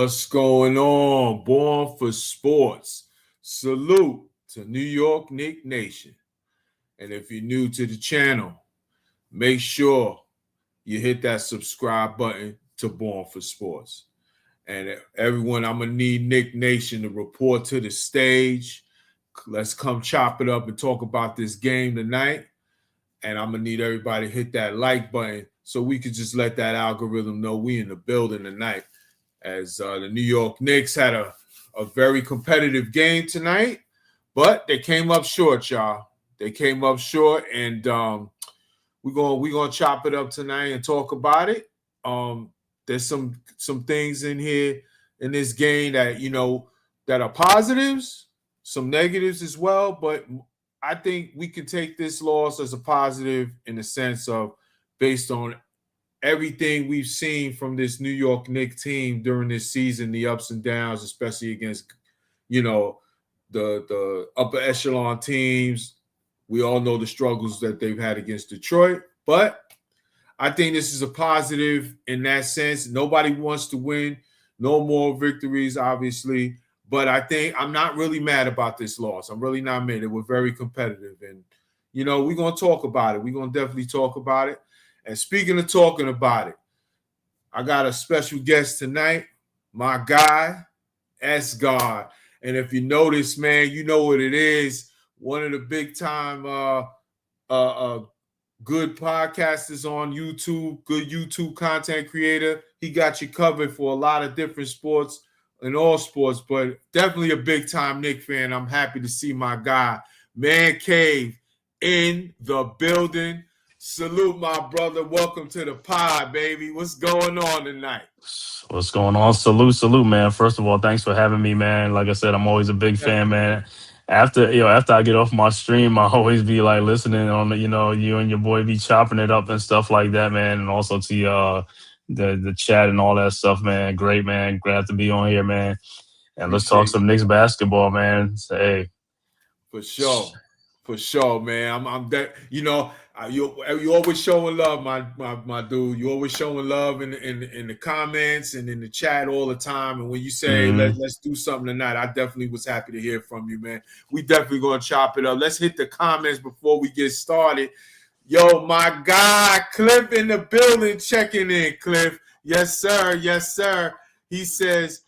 What's going on? Born for Sports. Salute to New York Knicks Nation. And if you're new to the channel, make sure you hit that subscribe button to Born for Sports. And everyone, I'm going to need Knicks Nation to report to the stage. Let's come chop it up and talk about this game tonight. And I'm going to need everybody to hit that like button so we could just let that algorithm know we in the building tonight. As the New York Knicks had a very competitive game tonight, but they came up short, y'all. They came up short, and we're gonna chop it up tonight and talk about it. There's some things in here in this game that that are positives, some negatives as well. But I think we can take this loss as a positive in the sense of based on everything we've seen from this New York Knicks team during this season, the ups and downs, especially against, the upper echelon teams. We all know the struggles that they've had against Detroit, but I think this is a positive in that sense. Nobody wants to win, no more victories, obviously, but I think I'm not really mad about this loss. I'm really not mad. They were very competitive, and, we're going to talk about it. We're going to definitely talk about it. And speaking of talking about it, I got a special guest tonight, my guy, S-God. And if you notice, man, you know what it is. One of the big-time good podcasters on YouTube, good YouTube content creator. He got you covered for a lot of different sports and all sports, but definitely a big-time Knicks fan. I'm happy to see my guy, Man Cave, in the building. Salute, my brother. Welcome to the pod, baby. What's going on tonight? What's going on? Salute, man. First of all, thanks for having me, man. Like I said, I'm always a big fan, man. After I get off my stream, I always be like listening on the, you and your boy be chopping it up and stuff like that, man. And also to the chat and all that stuff, man. Great, man. Glad to be on here, man. And let's talk some Knicks basketball, man. So, hey. For sure, man. I'm that. You always showing love, my dude. You always showing love in the comments and in the chat all the time. And when you say let's do something tonight, I definitely was happy to hear from you, man. We definitely gonna chop it up. Let's hit the comments before we get started. Yo, my guy Cliff in the building, checking in. Cliff, yes sir. He says,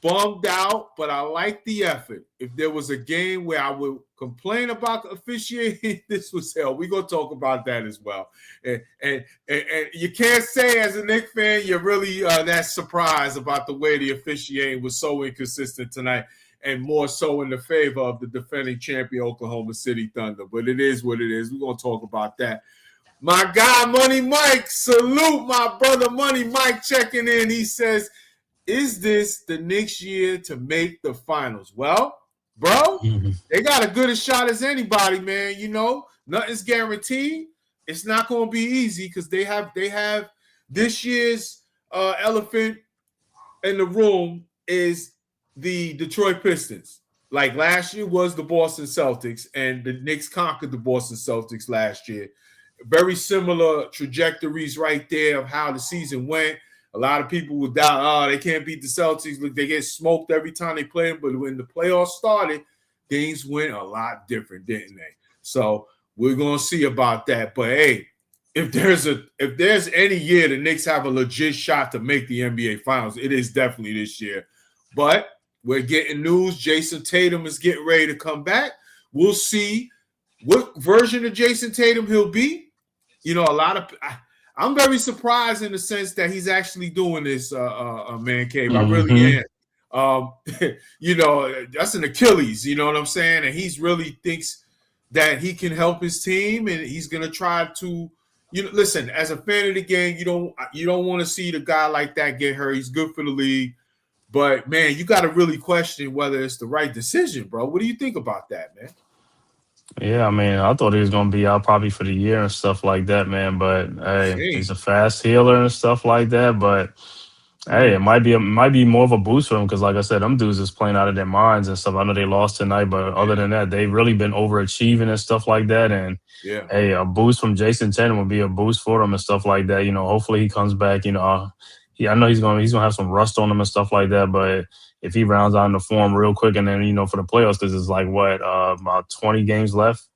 bummed out, but I like the effort. If there was a game where I would complain about officiating, this was hell. We're going to talk about that as well. And you can't say as a Knicks fan you're really that surprised about the way the officiating was so inconsistent tonight, and more so in the favor of the defending champion Oklahoma City Thunder. But it is what it is. We're going to talk about that. My guy, Money Mike, salute my brother Money Mike checking in. He says, is this the Knicks year to make the finals? Well, bro, they got a good a shot as anybody, man. Nothing's guaranteed. It's not going to be easy because they have this year's elephant in the room is the Detroit Pistons. Like last year was the Boston Celtics, and the Knicks conquered the Boston Celtics last year. Very similar trajectories right there of how the season went. A lot of people would doubt, they can't beat the Celtics. Look, they get smoked every time they play them. But when the playoffs started, things went a lot different, didn't they? So we're going to see about that. But, hey, if there's any year the Knicks have a legit shot to make the NBA Finals, it is definitely this year. But we're getting news. Jason Tatum is getting ready to come back. We'll see what version of Jason Tatum he'll be. I'm very surprised in the sense that he's actually doing this, Man Cave. I really am. That's an Achilles, you know what I'm saying? And he's really thinks that he can help his team, and he's going to try to, listen, as a fan of the game, you don't want to see the guy like that get hurt. He's good for the league. But, man, you got to really question whether it's the right decision, bro. What do you think about that, man? Yeah, I mean, I thought he was going to be out probably for the year and stuff like that, man. But, hey, he's a fast healer and stuff like that. But, hey, it might be more of a boost for him because, like I said, them dudes is playing out of their minds and stuff. I know they lost tonight, but other than that, they've really been overachieving and stuff like that. And, hey, a boost from Jason Tatum would be a boost for him and stuff like that. Hopefully he comes back, I know he's gonna have some rust on him and stuff like that. But if he rounds out in the form real quick, and then for the playoffs, because it's like what about 20 games left.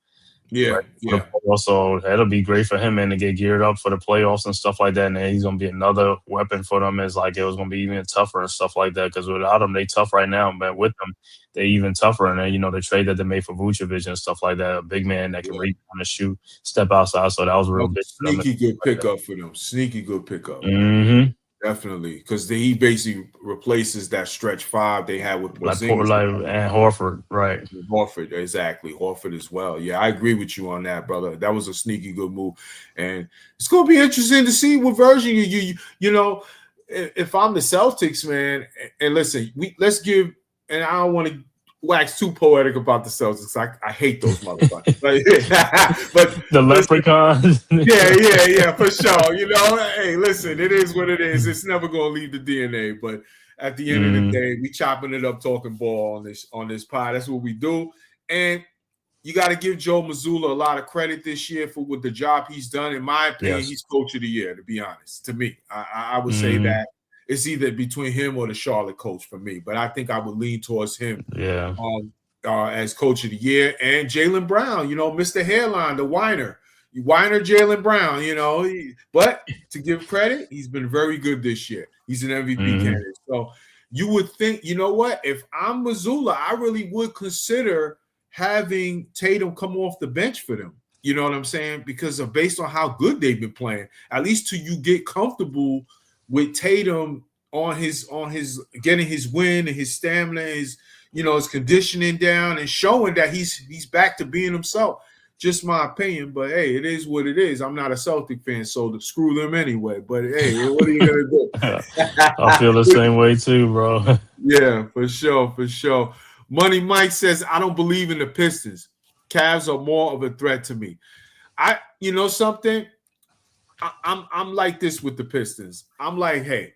Yeah, Right for the yeah. playoffs, so that'll be great for him, man, to get geared up for the playoffs and stuff like that. And then he's gonna be another weapon for them. It's like it was gonna be even tougher and stuff like that. Because without him, they tough right now, but with them, they even tougher. And then the trade that they made for Vucevic and stuff like that, a big man that can Yeah. rebound and shoot, step outside. So that was real That's big a for them. sneaky good pickup for them. Sneaky good pickup. Mm-hmm. Definitely, because he basically replaces that stretch five they had with Like Porzingis. and Horford, right? Horford, exactly. Horford as well. Yeah, I agree with you on that, brother. That was a sneaky good move, and it's going to be interesting to see what version you know. If I'm the Celtics, man, and listen, let's give. And I don't want to wax too poetic about the Celtics. I hate those motherfuckers. but The listen, leprechauns. yeah, for sure. Hey, listen, it is what it is. It's never gonna leave the DNA. But at the end of the day, we chopping it up, talking ball on this pod. That's what we do. And you got to give Joe Mazzulla a lot of credit this year for with the job he's done. In my opinion, Yes. he's coach of the year. To be honest, to me, I would say that it's either between him or the Charlotte coach for me. But I think I would lean towards him. Yeah. As coach of the year, and Jaylen Brown, Mr. Hairline, the whiner Jaylen Brown, but to give credit, he's been very good this year. He's an MVP candidate. So you would think, you know what, if I'm Mazzulla, I really would consider having Tatum come off the bench for them. You know what I'm saying? Because based on how good they've been playing, at least till you get comfortable with Tatum on his getting his win and his stamina, his conditioning down and showing that he's back to being himself. Just my opinion, but hey, it is what it is. I'm not a Celtic fan, so to screw them anyway. But hey, what are you gonna do? I feel the same way too, bro. Yeah, for sure. Money Mike says, I don't believe in the Pistons. Cavs are more of a threat to me. Something. I'm like this with the Pistons. I'm like, hey,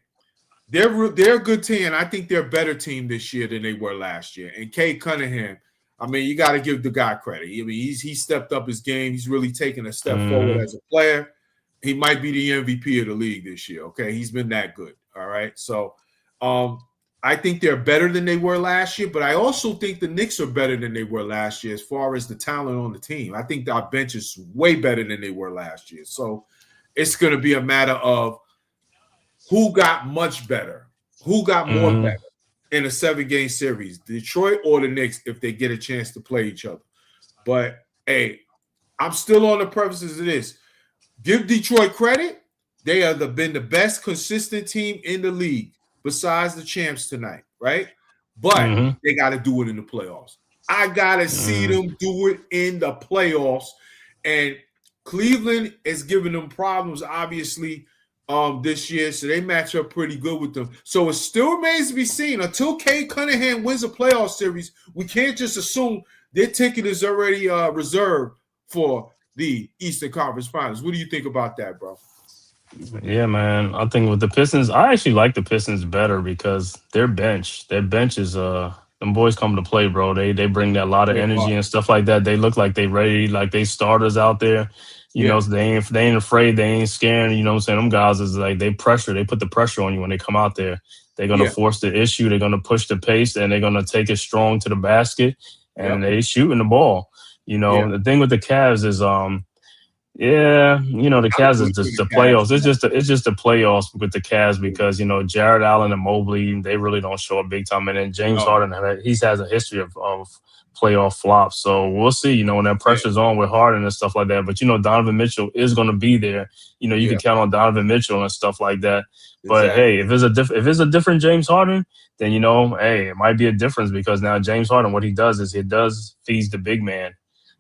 they're a good team. I think they're a better team this year than they were last year. And Cade Cunningham, I mean, you got to give the guy credit. I mean, he stepped up his game. He's really taken a step forward as a player. He might be the MVP of the league this year. Okay, he's been that good. All right, so I think they're better than they were last year. But I also think the Knicks are better than they were last year as far as the talent on the team. I think our bench is way better than they were last year. So it's going to be a matter of who got much better, who got more better in a 7-game series, Detroit or the Knicks, if they get a chance to play each other. But, hey, I'm still on the premises of this. Give Detroit credit. They have been the best consistent team in the league besides the champs tonight, right? But they got to do it in the playoffs. I got to see them do it in the playoffs. And Cleveland is giving them problems, obviously, this year, so they match up pretty good with them. So it still remains to be seen. Until Cade Cunningham wins a playoff series, we can't just assume their ticket is already reserved for the Eastern Conference Finals. What do you think about that, bro? Yeah, man. I think with the Pistons, I actually like the Pistons better because their bench is them boys come to play, bro. They bring that lot of energy and stuff like that. They look like they ready, like they starters out there. So they ain't afraid, they ain't scared. You know what I'm saying? Them guys is like they put the pressure on you when they come out there. They're gonna force the issue, they're gonna push the pace, and they're gonna take it strong to the basket, and they shooting the ball. The thing with the Cavs is the Cavs is just the playoffs. It's just the playoffs with the Cavs because Jared Allen and Mobley, they really don't show up big time, and then James Harden, he has a history of playoff flops. So we'll see. When that pressure's on with Harden and stuff like that. But Donovan Mitchell is going to be there. You can count on Donovan Mitchell and stuff like that. But hey, if it's a different James Harden, then hey, it might be a difference because now James Harden, what he does is he feeds the big man.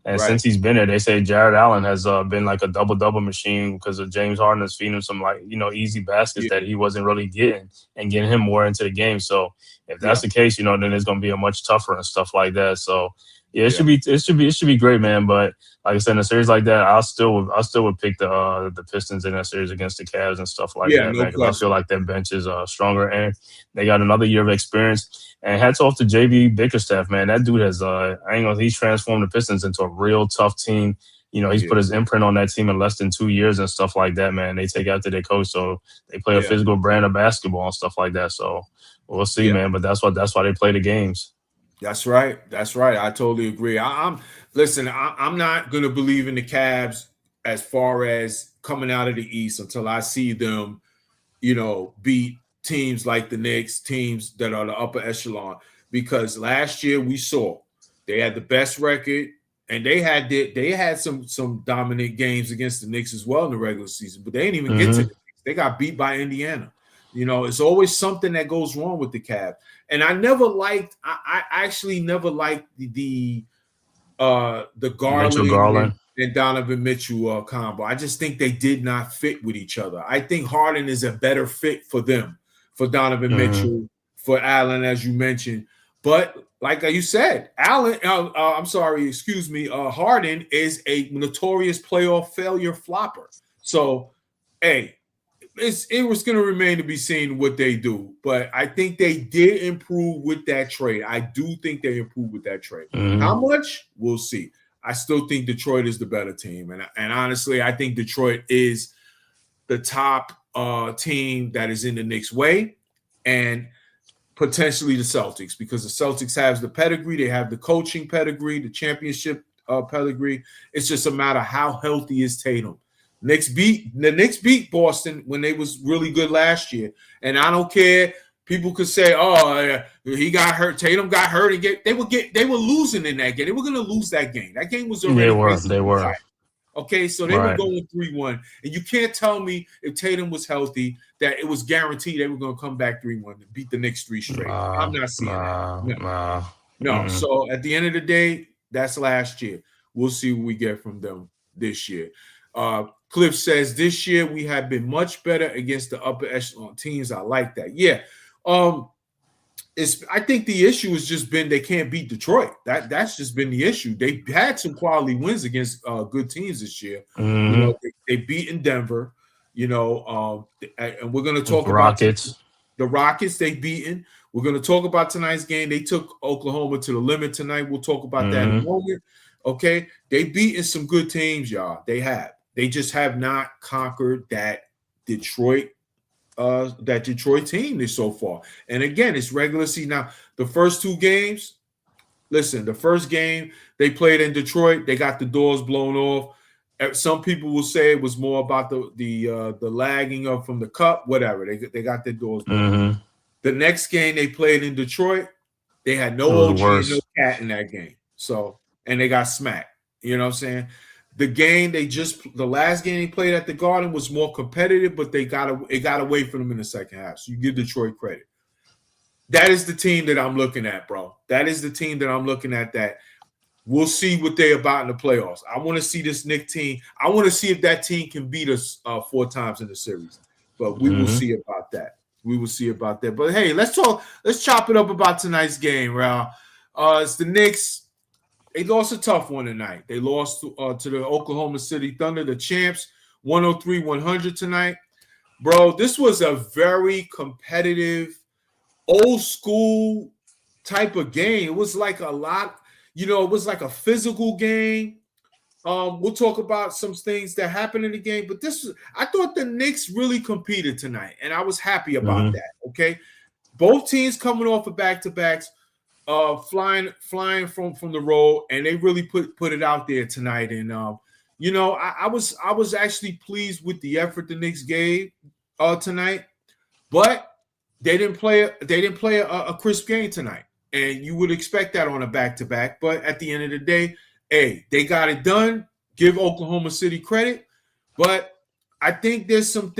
And since he's been there, they say Jared Allen has been like a double-double machine because of James Harden is feeding him some easy baskets that he wasn't really getting and getting him more into the game. So if that's the case, then it's going to be a much tougher and stuff like that. So it should be great, man. But like I said, in a series like that, I still would pick the Pistons in that series against the Cavs and stuff like that, man. Because I feel like their bench is stronger and they got another year of experience. And hats off to JB Bickerstaff, man. That dude has he's transformed the Pistons into a real tough team. he's put his imprint on that team in less than 2 years and stuff like that, man. They take after their coach, so they play a physical brand of basketball and stuff like that. So we'll see, man. But that's why they play the games. That's right. I totally agree. I'm not going to believe in the Cavs as far as coming out of the East until I see them, beat teams like the Knicks, teams that are the upper echelon. Because last year we saw they had the best record, and they had some dominant games against the Knicks as well in the regular season, but they didn't even get to the Knicks. They got beat by Indiana. It's always something that goes wrong with the Cavs. And I actually never liked the Garland and Donovan Mitchell combo. I just think they did not fit with each other. I think Harden is a better fit for them, for Donovan Mitchell, for Allen, as you mentioned. But like you said, Harden is a notorious playoff failure flopper. So, hey, it was going to remain to be seen what they do. But I think they did improve with that trade. I do think they improved with that trade. How much? We'll see. I still think Detroit is the better team. And honestly, I think Detroit is the top team that is in the Knicks' way, and potentially the Celtics, because the Celtics have the pedigree. They have the coaching pedigree, the championship pedigree. It's just a matter of how healthy is Tatum. The Knicks beat Boston when they was really good last year. And I don't care. People could say, "Oh, he got hurt. Tatum got hurt." And they were losing in that game. They were going to lose that game. That game was already. They were. Okay, so they were going 3-1. And you can't tell me if Tatum was healthy that it was guaranteed they were going to come back 3-1 and beat the Knicks 3 straight. I'm not seeing that. No. So at the end of the day, that's last year. We'll see what we get from them this year. Cliff says, this year we have been much better against the upper echelon teams. I like that. Yeah. I think the issue has just been they can't beat Detroit. That's just been the issue. They had some quality wins against good teams this year. They beat in Denver. And we're going to talk about the Rockets. They've beaten. We're going to talk about tonight's game. They took Oklahoma to the limit tonight. We'll talk about that in a moment. Okay, they've beaten some good teams, y'all. They have. They just have not conquered that Detroit team this so far. And again, it's regular season. Now, the first 2 games, listen, the first game they played in Detroit, they got the doors blown off. Some people will say it was more about the lagging up from the cup, whatever. They got their doors blown off. The next game they played in Detroit, they had no OG and no cat in that game. So, and they got smacked. You know what I'm saying? The last game they played at the Garden was more competitive, but it got away from them in the second half. So you give Detroit credit. That is the team that I'm looking at, bro. That is the team that I'm looking at that we'll see what they're about in the playoffs. I want to see this Knicks team. I want to see if that team can beat us 4 times in the series. But we will see about that. But hey, let's chop it up about tonight's game, Raul. It's the Knicks. They lost a tough one tonight. They lost to the Oklahoma City Thunder, the champs, 103-100 tonight. Bro, this was a very competitive, old school type of game. It was like it was like a physical game. We'll talk about some things that happened in the game, but I thought the Knicks really competed tonight, and I was happy about that, okay? Both teams coming off of back-to-backs. Flying from the road, and they really put it out there tonight. And I was actually pleased with the effort the Knicks gave tonight, but they didn't play a crisp game tonight, and you would expect that on a back-to-back. But at the end of the day, hey, they got it done. Give Oklahoma City credit, but I think there's some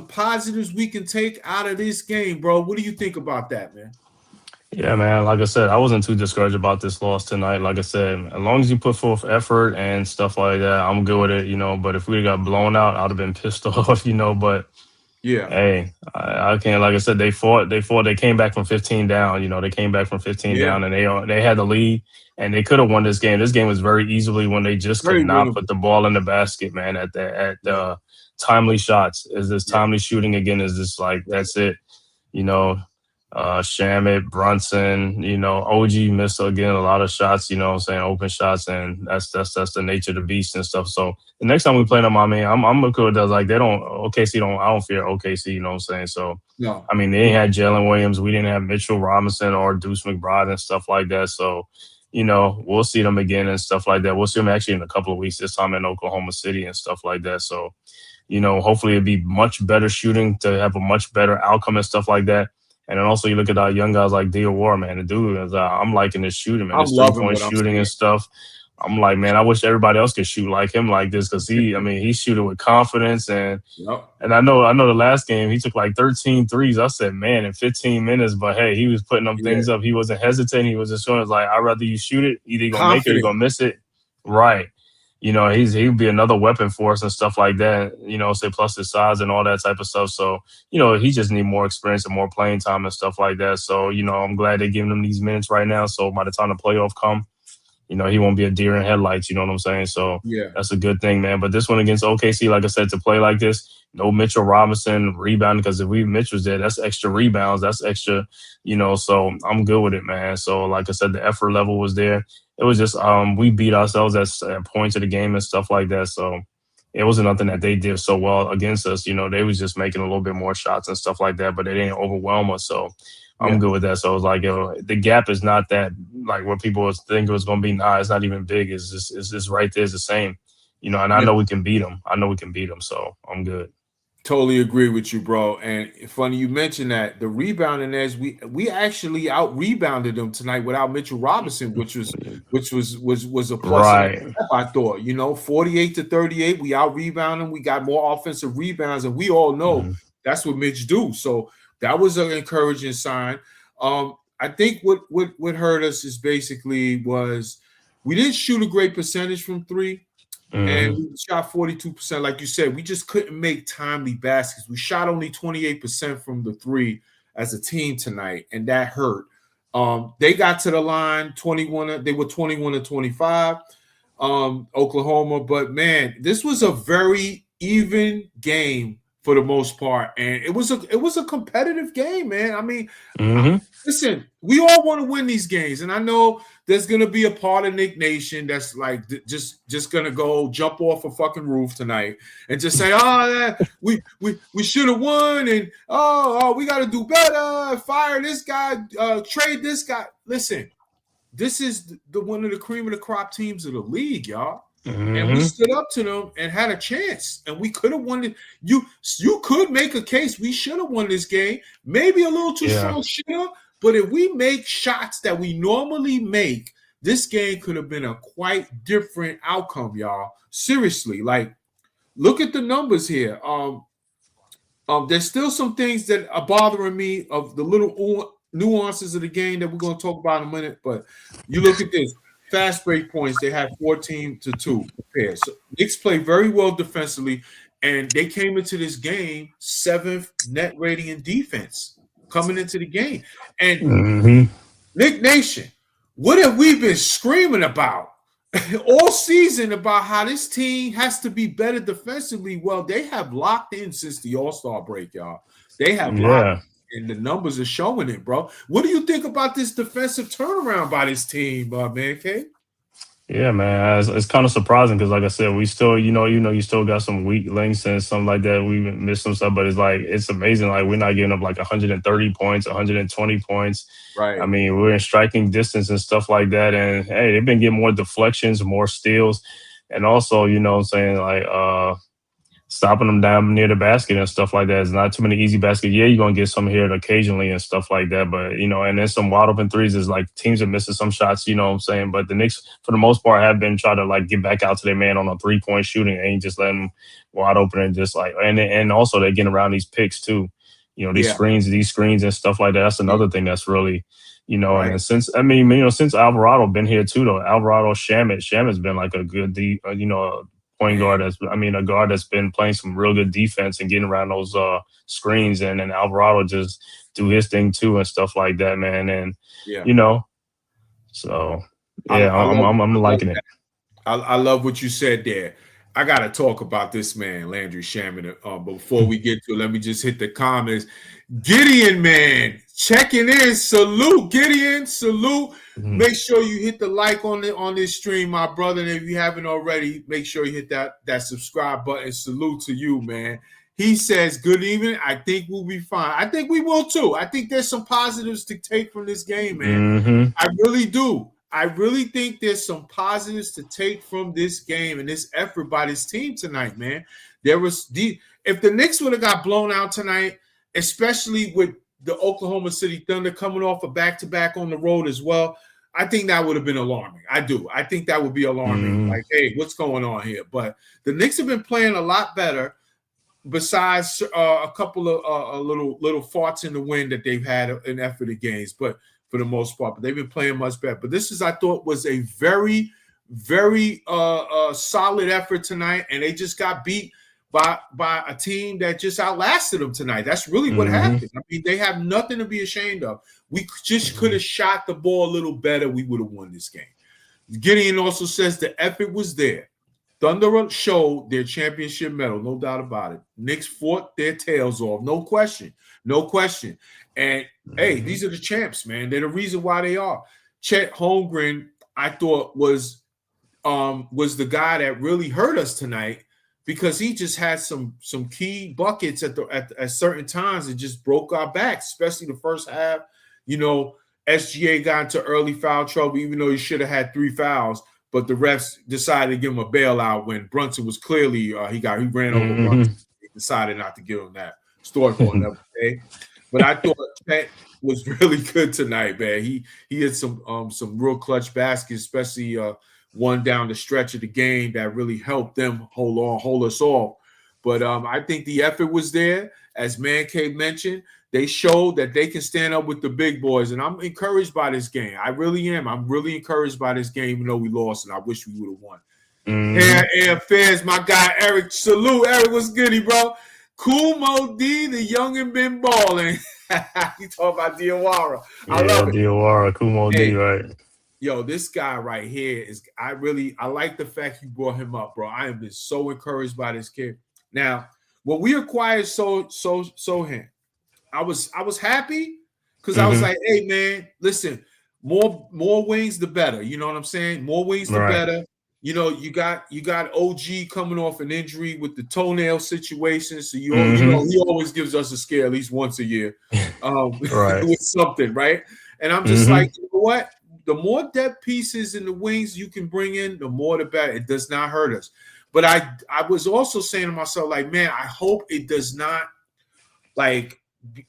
positives we can take out of this game, bro. What do you think about that, man? Yeah, man. Like I said, I wasn't too discouraged about this loss tonight. Like I said, as long as you put forth effort and stuff like that, I'm good with it, But if we got blown out, I'd have been pissed off, But yeah, hey, I can't. Like I said, they fought. They came back from 15 down. They came back from 15 down, and they had the lead, and they could have won this game. This game was very easily when they just could not put the ball in the basket, man. At the timely shots, is this timely shooting again? Is this like that's it? Shamit, Brunson, OG missed again a lot of shots, what I'm saying, open shots, and that's the nature of the beast and stuff. So the next time we play them, I mean, I'm okay with that. Like they don't OKC don't I don't fear OKC, you know what I'm saying? So No. I mean they ain't had Jalen Williams, we didn't have Mitchell Robinson or Deuce McBride and stuff like that. So, we'll see them again and stuff like that. We'll see them actually in a couple of weeks, this time in Oklahoma City and stuff like that. So, hopefully it'd be much better shooting to have a much better outcome and stuff like that. And then also you look at our young guys like Dior, man. The dude is, I'm liking his shooting, man. I'm His loving 3-point what I'm shooting seeing. and stuff. I'm like, man, I wish everybody else could shoot like him like this because he's shooting with confidence Yep. and I know the last game he took like 13 threes. I said, man, in 15 minutes, but hey, he was putting them Yeah. things up. He wasn't hesitating. He was just showing, like, I'd rather you shoot it. Either you're gonna make it or you're Confident. gonna miss it. Right. He'd be another weapon for us and stuff like that, say plus his size and all that type of stuff. So, he just need more experience and more playing time and stuff like that. So, I'm glad they're giving him these minutes right now. So by the time the playoff come, he won't be a deer in headlights, you know what I'm saying? So Yeah. that's a good thing, man. But this one against OKC, like I said, to play like this, no Mitchell Robinson rebounding, because if Mitchell's there, that's extra rebounds, that's extra, so I'm good with it, man. So like I said, the effort level was there. It was just we beat ourselves at points of the game and stuff like that. So it wasn't nothing that they did so well against us. They was just making a little bit more shots and stuff like that, but they didn't overwhelm us. So I'm Yeah. good with that. So it's like, the gap is not that like what people think it was going to be. Nah, it's not even big. It's right there. It's the same, and I Yeah. know we can beat them. So I'm good. Totally agree with you, bro. And funny you mentioned that the rebounding as we actually out rebounded them tonight without Mitchell Robinson, which was a plus in Right. itself, I thought. 48-38, we out rebounded. We got more offensive rebounds, and we all know Mhm. that's what Mitch do. So that was an encouraging sign. I think what hurt us is basically was we didn't shoot a great percentage from three. And Mhm. we shot 42%. Like you said, we just couldn't make timely baskets. We shot only 28% from the three as a team tonight, and that hurt. They got to the line 21, they were 21-25, Oklahoma. But man, this was a very even game for the most part. And it was a competitive game, man. I mean, Mhm. listen, we all want to win these games, and I know there's gonna be a part of Nick Nation that's like just gonna go jump off a fucking roof tonight and just say, "Oh, we should have won," and we got to do better. Fire this guy, trade this guy. Listen, this is the one of the cream of the crop teams of the league, y'all. And we Mhm. stood up to them and had a chance, and we could have won it. You could make a case we should have won this game. Maybe a little too Yeah. strong, should have. But if we make shots that we normally make, this game could have been a quite different outcome, y'all. Seriously, like look at the numbers here. There's still some things that are bothering me of the little nuances of the game that we're going to talk about in a minute. But you look at this fast break points, they had 14-2 pairs. So Knicks play very well defensively, and they came into this game 7th net rating in defense coming into the game. And Mhm. Nick Nation, what have we been screaming about all season about how this team has to be better defensively? Well, they have locked in since the All-Star break, y'all. They have locked Yeah. in, and the numbers are showing it, bro. What do you think about this defensive turnaround by this team, man, K? Yeah, man, it's kind of surprising because, like I said, we still, you still got some weak links and something like that. We missed some stuff, but it's amazing. Like we're not giving up like 130 points, 120 points. I Right. mean, we're in striking distance and stuff like that. And hey, they've been getting more deflections, more steals, and also, what I'm saying, like stopping them down near the basket and stuff like that. It's not too many easy baskets. Yeah, you're gonna get some here occasionally and stuff like that, but and then some wide open threes is like teams are missing some shots, you know what I'm saying? But the Knicks, for the most part, have been trying to like get back out to their man on a 3-point shooting, ain't just letting them wide open and just like and also they're getting around these picks too. Yeah. These screens and stuff like that. That's another thing that's really and Right. then since Alvarado been here too, though, Alvarado Shamit's been like a good point Man. guard a guard that's been playing some real good defense and getting around those screens, and then Alvarado just do his thing too and stuff like that, man. And Yeah. you know, so I, yeah, I love I'm I love liking it. I love what you said there. I gotta talk about this man, Landry Shaman. But before we get to it, let me just hit the comments. Gideon, man, checking in. Salute, Gideon. Salute. Make sure you hit the like on this stream, my brother. And if you haven't already, make sure you hit that subscribe button. Salute to you, man. He says, "Good evening. I think we'll be fine. I think we will too. I think there's some positives to take from this game, man. I really do. I really think there's some positives to take from this game and this effort by this team tonight, man. If the Knicks would have got blown out tonight, especially with the Oklahoma City Thunder coming off a back-to-back on the road as well, I think that would have been alarming. I do. I think that would be alarming. Like, hey, what's going on here? But the Knicks have been playing a lot better. Besides a couple of little farts in the wind that they've had in effort of games, but for the most part, but they've been playing much better. But this is, I thought, was a very, very solid effort tonight, and they just got beat by a team that just outlasted them tonight. That's really what happened. I mean, they have nothing to be ashamed of. We just could have shot the ball a little better. We would have won this game. Gideon also says the effort was there. Thunder showed their championship medal, no doubt about it. Knicks fought their tails off, no question, no question. And hey, these are the champs, man. They're the reason why they are. Chet Holmgren, I thought was the guy that really hurt us tonight because he just had some key buckets at certain times and just broke our backs, especially the first half. You know, SGA got into early foul trouble, even though he should have had 3 fouls. But the refs decided to give him a bailout when Brunson was clearly he ran over Brunson. They decided not to give him that. Story for another day. But I thought Chet was really good tonight, man. He had some real clutch baskets, especially one down the stretch of the game that really helped them hold us off. But I think the effort was there, as Man Cave mentioned. They showed that they can stand up with the big boys, and I'm encouraged by this game. I really am. I'm really encouraged by this game, even though we lost, and I wish we would have won. Air Affairs, my guy Eric. Salute, Eric. What's goody, bro? Cool Mo D, the young and been balling. You talk about Diawara. I love it. Diawara, Cool Mo D, right? Yo, this guy right here is. I like the fact you brought him up, bro. I have been so encouraged by this kid. Now, when we acquired Sohan, I was happy because I was like, hey man, listen, more wings the better. You know what I'm saying? More wings the better. You know, you got OG coming off an injury with the toenail situation. So you know he always gives us a scare at least once a year. With something, right? And I'm just like, you know what? The more depth pieces in the wings you can bring in, the more the better. It does not hurt us. But I was also saying to myself, like, man, I hope it does not like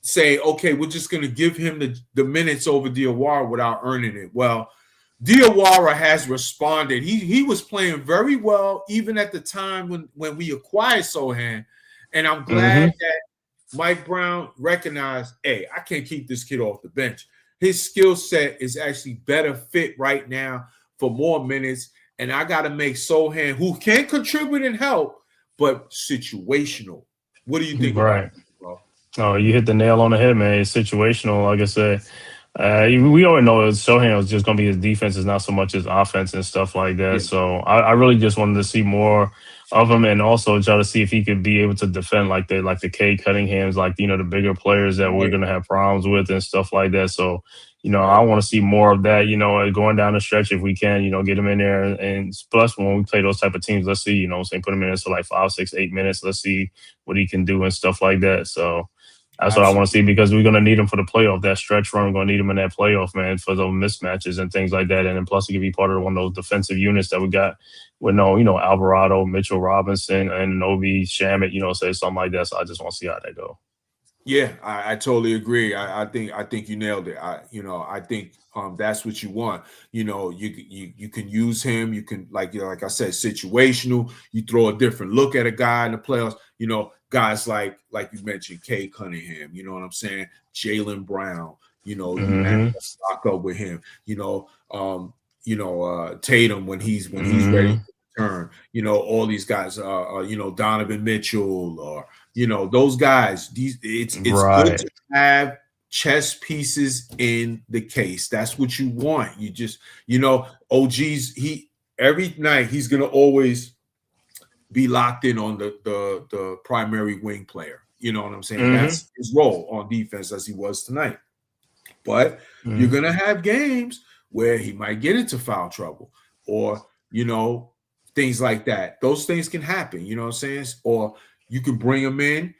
say, okay, we're just going to give him the minutes over Diawara without earning it. Well, Diawara has responded. He was playing very well even at the time when we acquired Sohan. And I'm glad that Mike Brown recognized, hey, I can't keep this kid off the bench. His skill set is actually better fit right now for more minutes. And I got to make Sohan, who can contribute and help, but situational. What do you think about it, bro? Oh, you hit the nail on the head, man. It's situational. Like I said, we already know Sohan was just going to be his defense, is not so much his offense and stuff like that. Yeah. So I really just wanted to see more of him, and also try to see if he could be able to defend like the K Cunninghams, like the bigger players that we're going to have problems with and stuff like that. So I want to see more of that. Going down the stretch if we can. Get him in there, and plus when we play those type of teams, let's see. Put him in there for like 5, 6, 8 minutes. Let's see what he can do and stuff like that. So. That's what I want to see, because we're going to need him for the playoff. That stretch run, we're going to need him in that playoff, man, for those mismatches and things like that. And then plus he could be part of one of those defensive units that we got with Alvarado, Mitchell Robinson, and Obi Shamit, say something like that. So I just want to see how that go. Yeah, I totally agree. I think you nailed it. I think that's what you want. You can use him. You can like I said, situational. You throw a different look at a guy in the playoffs. Guys like you mentioned, Kay Cunningham. You know what I'm saying? Jaylen Brown. You have to stock up with him. Tatum when he's ready to return. All these guys. Donovan Mitchell or. Those guys, it's good to have chess pieces in the case. That's what you want. You just, OG's, every night he's going to always be locked in on the primary wing player. You know what I'm saying? Mm-hmm. That's his role on defense as he was tonight. But you're Mm-hmm. going to have games where he might get into foul trouble or, things like that. Those things can happen, you know what I'm saying? Or you can bring him in.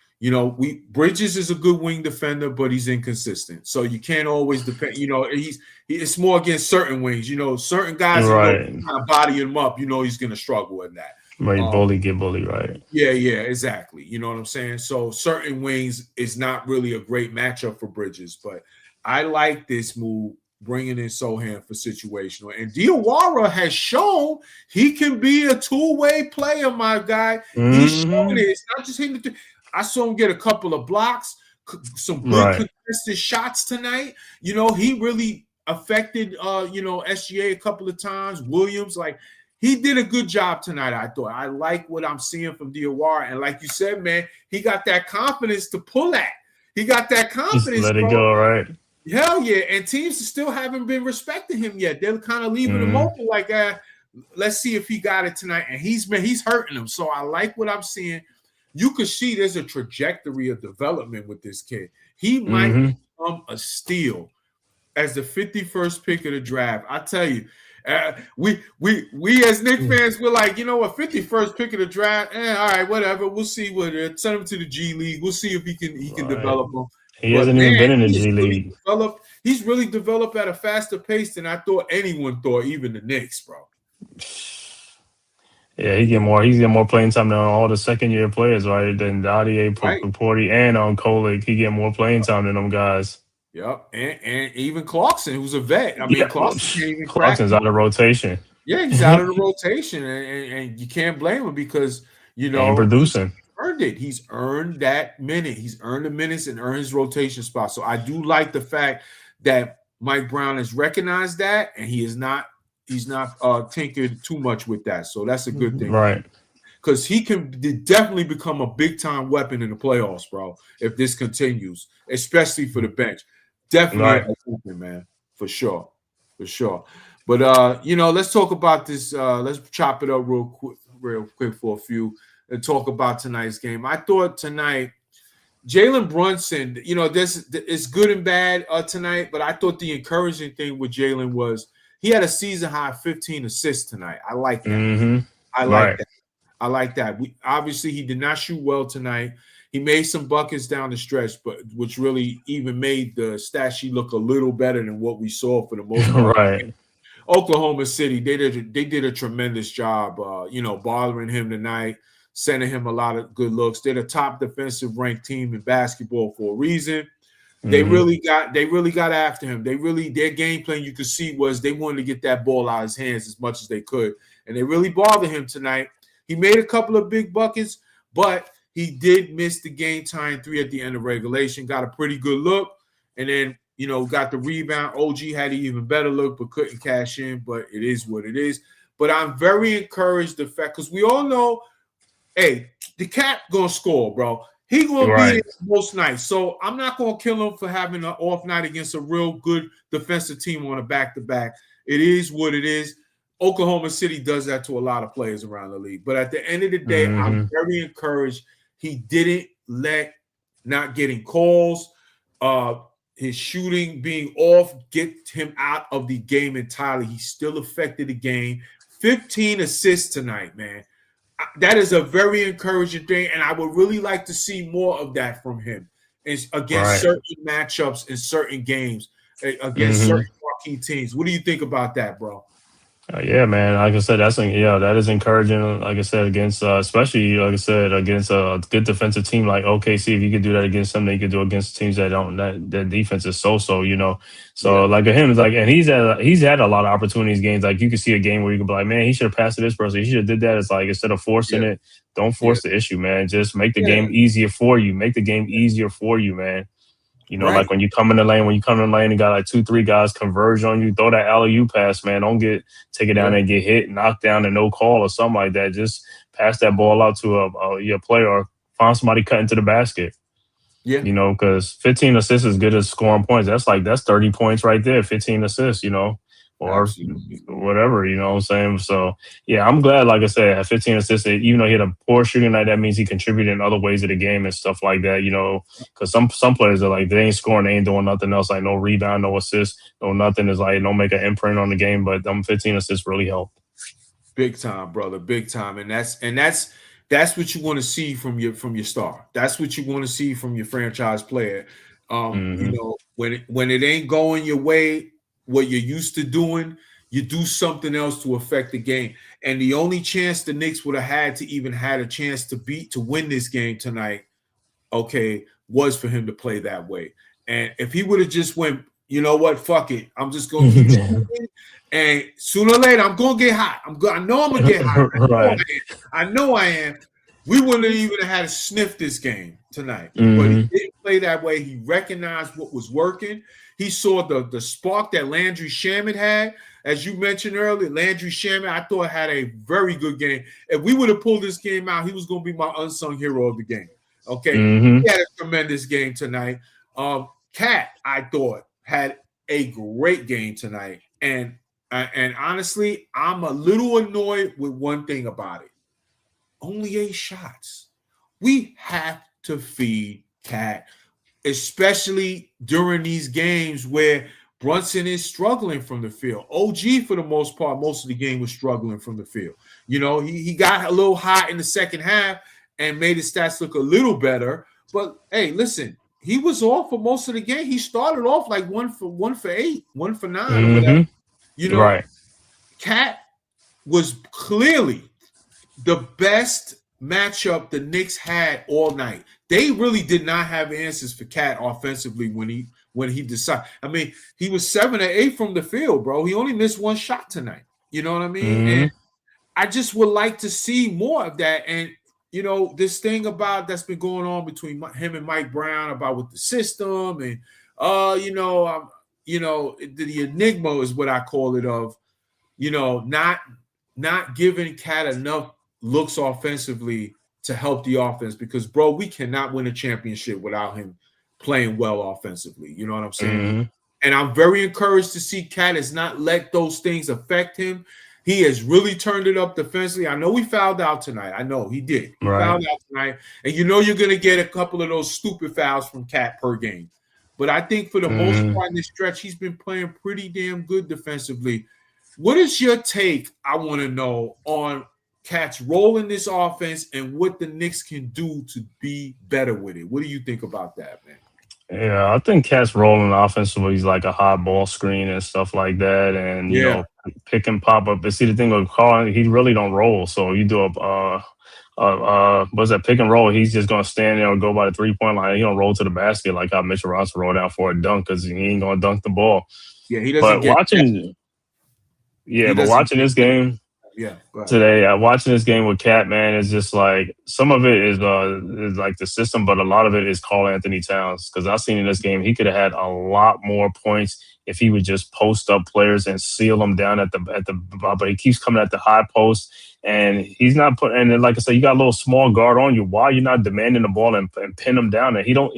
Bridges is a good wing defender, but he's inconsistent. So you can't always depend, it's more against certain wings. Certain guys, Right. kind of body him up, he's going to struggle in that. Right. Get bully, right. Yeah, exactly. You know what I'm saying? So certain wings is not really a great matchup for Bridges, but I like this move, bringing in Sohan for situational. And Diawara has shown he can be a two-way player, my guy. Mm-hmm. He's shown it. It's not just him. I saw him get a couple of blocks, some good contested shots tonight. He really affected, SGA a couple of times. Williams, he did a good job tonight, I thought. I like what I'm seeing from Diawara. And like you said, man, he got that confidence to pull at. He got that confidence. Just let it go, right? Hell yeah. And teams still haven't been respecting him yet. They're kind of leaving him open let's see if he got it tonight. And he's hurting them. So I like what I'm seeing. You could see there's a trajectory of development with this kid. He might become a steal as the 51st pick of the draft. I tell you, we as Knicks fans, we're like, 51st pick of the draft. All right, whatever. We'll see send him to the G League. We'll see if he can develop him. He hasn't even been in the G League. He's really developed at a faster pace than I thought anyone thought, even the Knicks, bro. Yeah, he's getting more playing time than all the second-year players, right? Than Dadier, Porty, and on Kolik. He getting more playing time than them guys. Yep, and even Clarkson, who's a vet. I mean, Clarkson's out of rotation. Yeah, he's out of the rotation, and you can't blame him because ain't producing. He's earned it. He's earned that minute. He's earned the minutes and earned his rotation spot. So I do like the fact that Mike Brown has recognized that, and he's not tinkered too much with that. So that's a good thing, right? Because he can definitely become a big time weapon in the playoffs, bro. If this continues, especially for the bench. Definitely, man, for sure. But let's talk about this. Let's chop it up real quick for a few and talk about tonight's game. I thought tonight, Jalen Brunson, this is good and bad tonight, but I thought the encouraging thing with Jalen was he had a season high 15 assists tonight. I like that. Mm-hmm. I like that. Obviously, he did not shoot well tonight. He made some buckets down the stretch, but which really even made the stat sheet look a little better than what we saw for the most part. Right. Oklahoma City, they did a tremendous job, bothering him tonight, sending him a lot of good looks. They're the top defensive ranked team in basketball for a reason. They really got after him. Their game plan you could see was they wanted to get that ball out of his hands as much as they could, and they really bothered him tonight. He made a couple of big buckets, but he did miss the game tying three at the end of regulation. Got a pretty good look, and then got the rebound. OG had an even better look, but couldn't cash in. But it is what it is. But I'm very encouraged the fact because we all know, hey, the cat gonna score, bro. He gonna be there most nights. So I'm not gonna kill him for having an off night against a real good defensive team on a back-to-back. It is what it is. Oklahoma City does that to a lot of players around the league. But at the end of the day, I'm very encouraged. He didn't let not getting calls, his shooting being off, get him out of the game entirely. He still affected the game. 15 assists tonight, man. That is a very encouraging thing, and I would really like to see more of that from him against certain matchups in certain games, against certain marquee teams. What do you think about that, bro? Yeah, man. Like I said, that is encouraging. Like I said, against especially against a good defensive team like OKC. If you could do that against them, you could do it against teams that don't. That defense is so. So like him is like, and he's had a lot of opportunities games. Like you can see a game where you could be like, man, he should have passed to this person. He should have did that. It's like instead of forcing it, don't force the issue, man. Just make the game easier for you. Make the game easier for you, man. Like when you come in the lane, and got like 2-3 guys converge on you, throw that alley-oop pass, man. Don't take it down and get hit, knocked down, and no call or something like that. Just pass that ball out to your player or find somebody cutting to the basket. Yeah. Because 15 assists is good as scoring points. That's 30 points right there, 15 assists, or Absolutely. whatever, you know what I'm saying? So, yeah, I'm glad, like I said, at 15 assists, even though he had a poor shooting night, that means he contributed in other ways of the game and stuff like that, because some players are like, they ain't scoring, they ain't doing nothing else, like no rebound, no assist, no nothing. Is like, don't make an imprint on the game, but them 15 assists really helped. Big time, brother. Big time. And that's what you want to see from your star. That's what you want to see from your franchise player. Hmm. When it ain't going your way, what you're used to doing, you do something else to affect the game. And the only chance the Knicks would have had to even had a chance to win this game tonight, okay, was for him to play that way. And if he would have just went, you know what, fuck it, I'm just gonna keep shooting, and sooner or later I'm gonna get hot. I know I'm gonna get hot. Right. I know I am. We wouldn't have even had to sniff this game tonight. But he Hmm. didn't play that way. He recognized what was working. He saw the spark that Landry Shamet had. As you mentioned earlier, Landry Shamet, I thought had a very good game. If we would have pulled this game out, he was going to be my unsung hero of the game. Okay, Hmm. he had a tremendous game tonight. Cat, I thought, had a great game tonight, and honestly, I'm a little annoyed with one thing about it. Only 8 shots. We have to feed Cat, especially during these games where Brunson is struggling from the field. OG, for the most part, most of the game was struggling from the field. He got a little hot in the second half and made his stats look a little better. But hey, listen, he was off for most of the game. He started off like 1 for 8, 1 for 9, or whatever. Hmm. You know, Right. Cat was clearly the best matchup the Knicks had all night. They really did not have answers for Cat offensively when he decided. I mean, he was 7 or 8 from the field, bro. He only missed 1 shot tonight. You know what I mean? Hmm. And I just would like to see more of that. And this thing about that's been going on between him and Mike Brown about with the system, and the enigma is what I call it, of not giving Cat enough looks offensively to help the offense, because bro, we cannot win a championship without him playing well offensively. You know what I'm saying? Hmm. And I'm very encouraged to see Cat has not let those things affect him. He has really turned it up defensively. I know he fouled out tonight. I know he did. He Right. fouled out tonight. And you're going to get a couple of those stupid fouls from Cat per game. But I think for the most Hmm. part in this stretch, he's been playing pretty damn good defensively. What is your take, I want to know, on Cat's role in this offense and what the Knicks can do to be better with it? What do you think about that, man? Yeah, I think Cat's rolling offensively. He's like a high ball screen and stuff like that, and Yeah. pick and pop up. But see, the thing with Carl, he really don't roll. So you do what's that pick and roll? He's just gonna stand there and go by the 3-point line. He don't roll to the basket like how Mitchell Robinson roll down for a dunk, because he ain't gonna dunk the ball. Yeah, he doesn't But get watching, he but doesn't watching this game yeah, go ahead. today, watching this game with Cat, man, is just like some of it is like the system, but a lot of it is Karl Anthony Towns. Because I've seen in this game, he could have had a lot more points if he would just post up players and seal them down at the. But he keeps coming at the high post, and he's not putting. And then, like I said, you got a little small guard on you. Why are you not demanding the ball and pin him down? And he don't.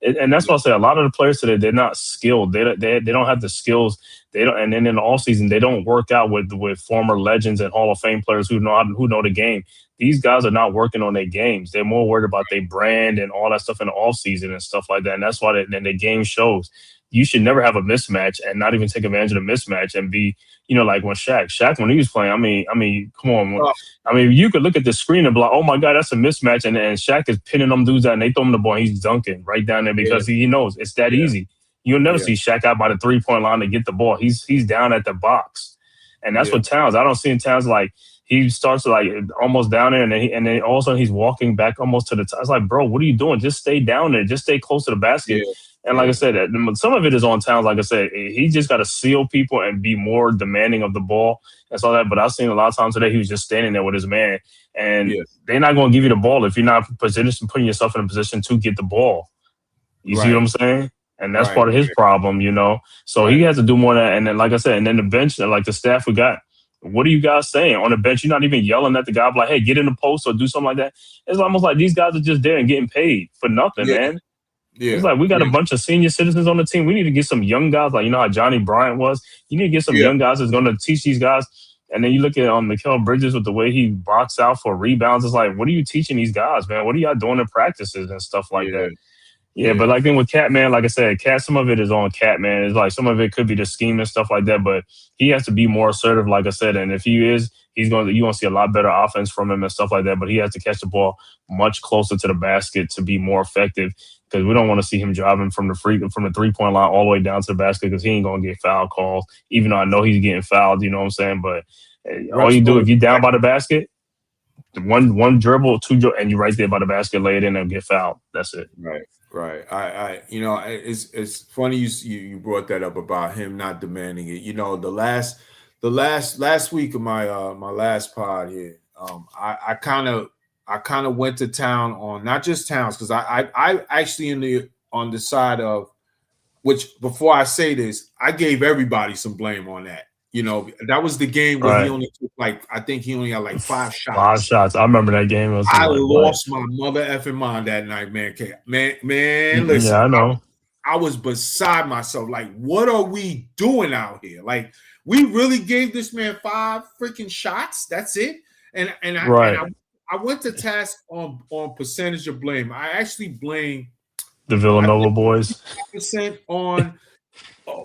And that's why I say a lot of the players today, they're not skilled. They don't have the skills. They don't. And then in the offseason, they don't work out with former legends and Hall of Fame players who know the game. These guys are not working on their games. They're more worried about their brand and all that stuff in the offseason and stuff like that. And that's why then the game shows. You should never have a mismatch and not even take advantage of the mismatch and be, like when Shaq, when he was playing, I mean, come on. I mean, you could look at the screen and be like, oh my God, that's a mismatch. And Shaq is pinning them dudes out and they throw him the ball and he's dunking right down there because he knows it's that easy. You'll never see Shaq out by the 3-point line to get the ball. He's down at the box. And that's what Towns, I don't see in Towns like he starts like almost down there and then all of a sudden he's walking back almost to the top. It's like, bro, what are you doing? Just stay down there. Just stay close to the basket. Yeah. And like I said, some of it is on Towns. Like I said, he just got to seal people and be more demanding of the ball and all that. But I've seen a lot of times today he was just standing there with his man. And they're not going to give you the ball if you're not putting yourself in a position to get the ball. You see what I'm saying? And that's part of his problem, So he has to do more of that. And then, like I said, and then the bench, like the staff we got, what are you guys saying? On the bench, you're not even yelling at the guy like, hey, get in the post or do something like that. It's almost like these guys are just there and getting paid for nothing, man. It's like we got a bunch of senior citizens on the team. We need to get some young guys, like you know how Johnny Bryant was. You need to get some young guys that's going to teach these guys. And then you look at Mikal Bridges with the way he boxed out for rebounds. It's like, what are you teaching these guys, man? What are y'all doing in practices and stuff like that? Yeah, but like then with Cat, man, like I said, Cat, some of it is on Cat, man. It's like some of it could be the scheme and stuff like that, but he has to be more assertive, like I said. And if he is, you're going to see a lot better offense from him and stuff like that. But he has to catch the ball much closer to the basket to be more effective, because we don't want to see him driving from the 3-point line all the way down to the basket, because he ain't going to get foul calls, even though I know he's getting fouled, you know what I'm saying? But all you do, if you're down by the basket, one dribble, two dribble, and you're right there by the basket, lay it in and get fouled. That's it. Right. I it's funny you brought that up about him not demanding it. You know, the last week of my my last pod here, I kind of went to town on not just Towns, because I actually on the side of, which before I say this, I gave everybody some blame on that. You know, that was the game where he only took I think he only had 5 shots. 5 shots. I remember that game. I lost my mother effing mind that night, man. Man, listen. Yeah, I know. I was beside myself. Like, what are we doing out here? Like, we really gave this man 5 freaking shots. That's it. And I went to task on percentage of blame. I actually blame the Villanova boys. % on.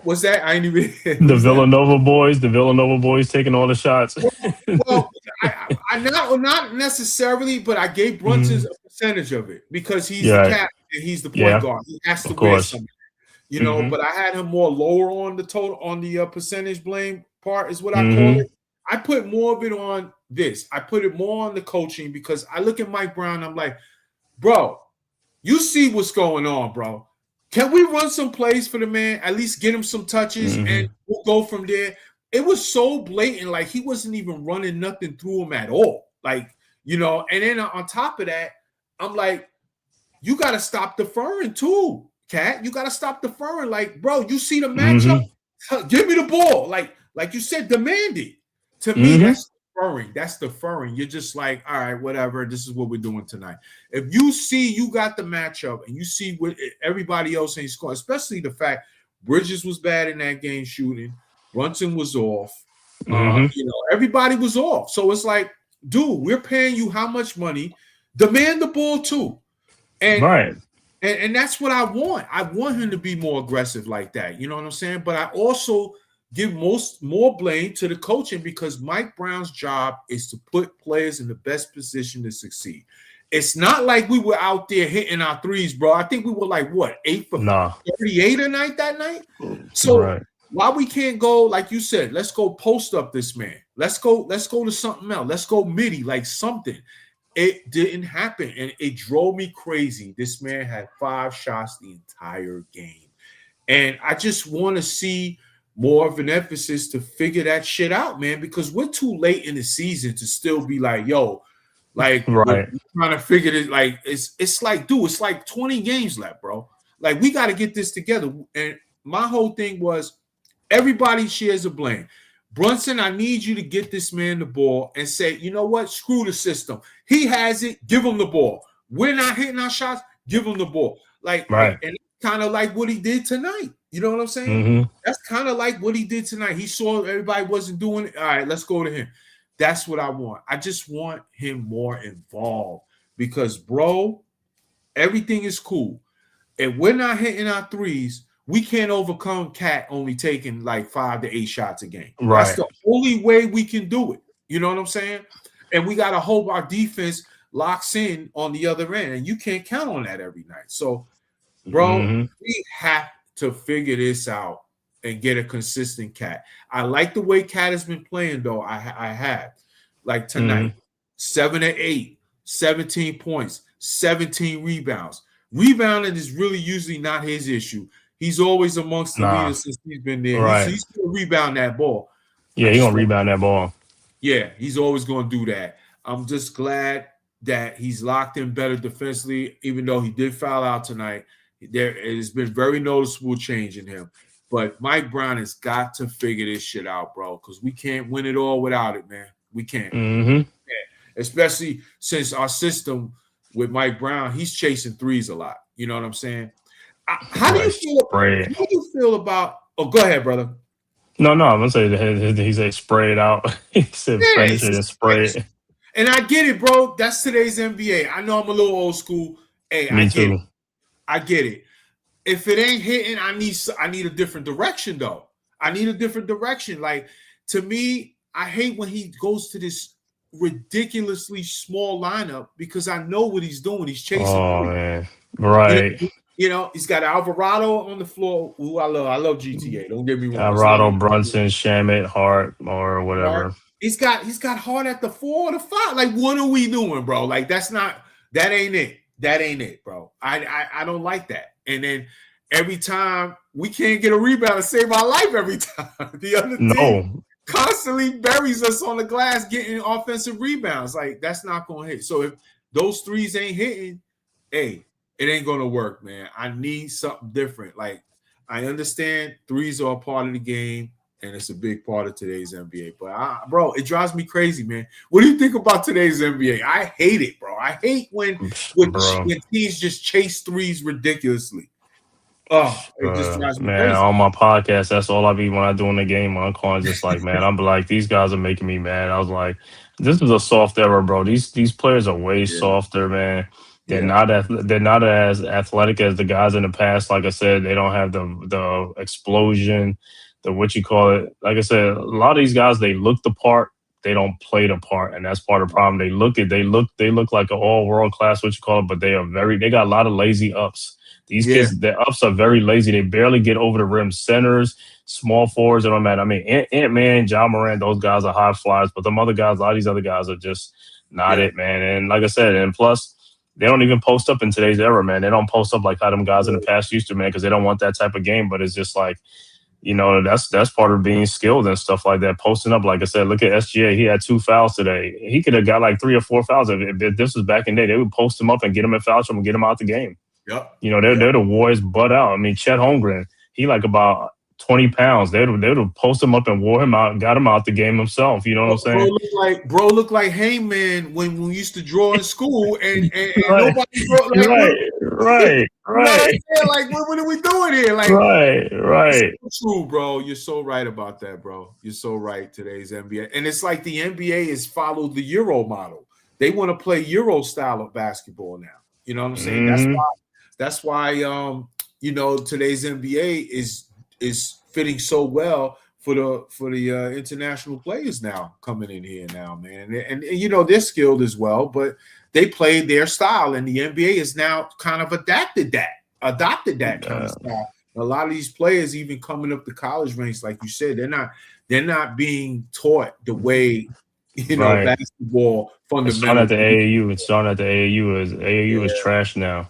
Was that? I ain't even. The Villanova boys taking all the shots. Well, I not necessarily, but I gave Brunson a percentage of it because he's the captain and he's the point guard. He has to wear something, you know. But I had him more lower on the total, on the percentage blame part, is what I call it. I put more of it on this. I put it more on the coaching, because I look at Mike Brown. I'm like, bro, you see what's going on, bro. Can we run some plays for the man? At least get him some touches, and we'll go from there. It was so blatant, like he wasn't even running nothing through him at all. Like, you know, and then on top of that, I'm like, you got to stop deferring too, Cat. You got to stop deferring. Like, bro, you see the matchup? Give me the ball. Like you said, demand it. To me, that's deferring. That's deferring. You're just like, all right, whatever. This is what we're doing tonight. If you see you got the matchup and you see what everybody else ain't scoring, especially the fact Bridges was bad in that game shooting, Brunson was off, you know, everybody was off. So it's like, dude, we're paying you how much money? Demand the ball too. And and that's what I want. I want him to be more aggressive like that. You know what I'm saying? But I also give more blame to the coaching, because Mike Brown's job is to put players in the best position to succeed. It's not like we were out there hitting our threes, bro. I think we were 8 for 38 a night that night. So why we can't go, like you said, let's go post up this man. Let's go to something else. Let's go midi, like something. It didn't happen, and it drove me crazy. This man had 5 shots the entire game. And I just want to see more of an emphasis to figure that shit out, man, because we're too late in the season to still be like, yo, we're trying to figure it. Like, it's like, dude, it's like 20 games left, bro. Like, we got to get this together. And my whole thing was, everybody shares the blame. Brunson, I need you to get this man the ball and say, you know what? Screw the system. He has it. Give him the ball. We're not hitting our shots. Give him the ball. And it's kind of like what he did tonight. You know what I'm saying? That's kind of like what he did tonight. He saw everybody wasn't doing it. All right, let's go to him. That's what I want. I just want him more involved, because, bro, everything is cool. If we're not hitting our threes, we can't overcome Cat only taking 5 to 8 shots a game. That's the only way we can do it. You know what I'm saying? And we got to hope our defense locks in on the other end, and you can't count on that every night. So, bro, we have to figure this out and get a consistent Cat. I like the way Cat has been playing, though. I have. Like tonight, 7 to 8, 17 points, 17 rebounds. Rebounding is really usually not his issue. He's always amongst the leaders since he's been there. He's going to rebound that ball. Yeah, he's going to rebound that ball. Yeah, he's always going to do that. I'm just glad that he's locked in better defensively, even though he did foul out tonight. There has been very noticeable change in him. But Mike Brown has got to figure this shit out, bro, because we can't win it all without it, man. We can't. Yeah. Especially since our system with Mike Brown, he's chasing threes a lot. You know what I'm saying? How do you feel? Spray. How do you feel about? Oh, go ahead, brother. No, I'm gonna say he said spray it out. He said Yeah, finish it's it a and spray stretch. it. And I get it, bro. That's today's NBA. I know I'm a little old school. Hey, I Me get too. it. I get it. If it ain't hitting, I need a different direction though. I need a different direction. Like to me, I hate when he goes to this ridiculously small lineup because I know what he's doing. He's chasing Oh three. man, right. He's got Alvarado on the floor, who I love. I love GTA. Don't get me wrong. His Alvarado, name Brunson, Shamit, Hart, or Hart. whatever. He's got Hart at the 4 or the 5. Like, what are we doing, bro? Like, that ain't it. That ain't it, bro. I don't like that. And then every time we can't get a rebound to save our life every time. The other team No, constantly buries us on the glass getting offensive rebounds. Like, that's not gonna hit. So if those threes ain't hitting, hey, it ain't gonna work, man. I need something different. Like, I understand threes are a part of the game, and it's a big part of today's NBA. But bro, it drives me crazy, man. What do you think about today's NBA? I hate it, bro. I hate when bro. teams just chase threes ridiculously. Oh, it just drives me Man, crazy. on my podcast, that's all I be when I do in the game. I'm calling just like, man, I'm like, these guys are making me mad. I was like, this is a soft era, bro. These players are way Yeah, softer, man. yeah, They're not as athletic as the guys in the past. Like I said, they don't have the explosion, the what you call it. Like I said, a lot of these guys they look the part, they don't play the part, and that's part of the problem. They look like an all world class what you call it, but they got a lot of lazy ups. These yeah, kids, their ups are very lazy. They barely get over the rim. Centers, small forwards, it don't matter. I mean, Ant-Man, John Moran, those guys are high flyers, but them other guys, a lot of these other guys are just not yeah. it, man. And like I said, and plus, they don't even post up in today's era, man. They don't post up like how them guys in the past used to, man, because they don't want that type of game. But it's just like, that's part of being skilled and stuff like that. Posting up, like I said, look at SGA. He had 2 fouls today. He could have got like 3 or 4 fouls. If this was back in the day, they would post him up and get him in foul trouble and get him out the game. Yep. They're the Warriors butt out. I mean, Chet Holmgren, he like about 20 pounds. They would post him up and wore him out, got him out the game himself. You know what I'm saying? Bro looked like Heyman when we used to draw in school, and Right. nobody wrote like right. You know what I'm saying? Like, what are we doing here? Like, right. It's so true, bro. You're so right about that, bro. You're so right. Today's NBA, and it's like the NBA has followed the Euro model. They want to play Euro style of basketball now. You know what I'm saying? Mm-hmm. That's why today's NBA is fitting so well for the international players now coming in here now, man. And they're skilled as well, but they play their style, and the NBA is now kind of adopted that kind of style. A lot of these players, even coming up the college ranks, like you said, they're not being taught the way basketball fundamentals. It's starting at the AAU. It's starting at the AAU. AAU is trash now.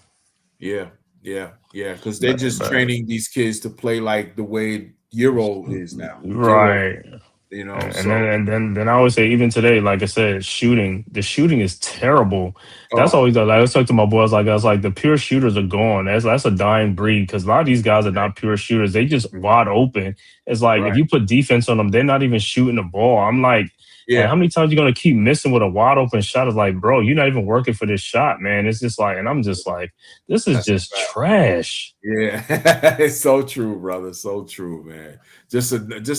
Yeah. Because they're just training these kids to play like the way Euro is now. Right. And then I always say, even today, like I said, the shooting is terrible. That's always like I was talking to my boys. Like I was like, the pure shooters are gone. That's a dying breed because a lot of these guys are not pure shooters. They just wide open. It's like if you put defense on them, they're not even shooting the ball. I'm like, man, how many times you gonna keep missing with a wide open shot? It's like, bro, you're not even working for this shot, man. It's just like, and I'm just like, this is just trash. Yeah, it's so true, brother. So true, man. Just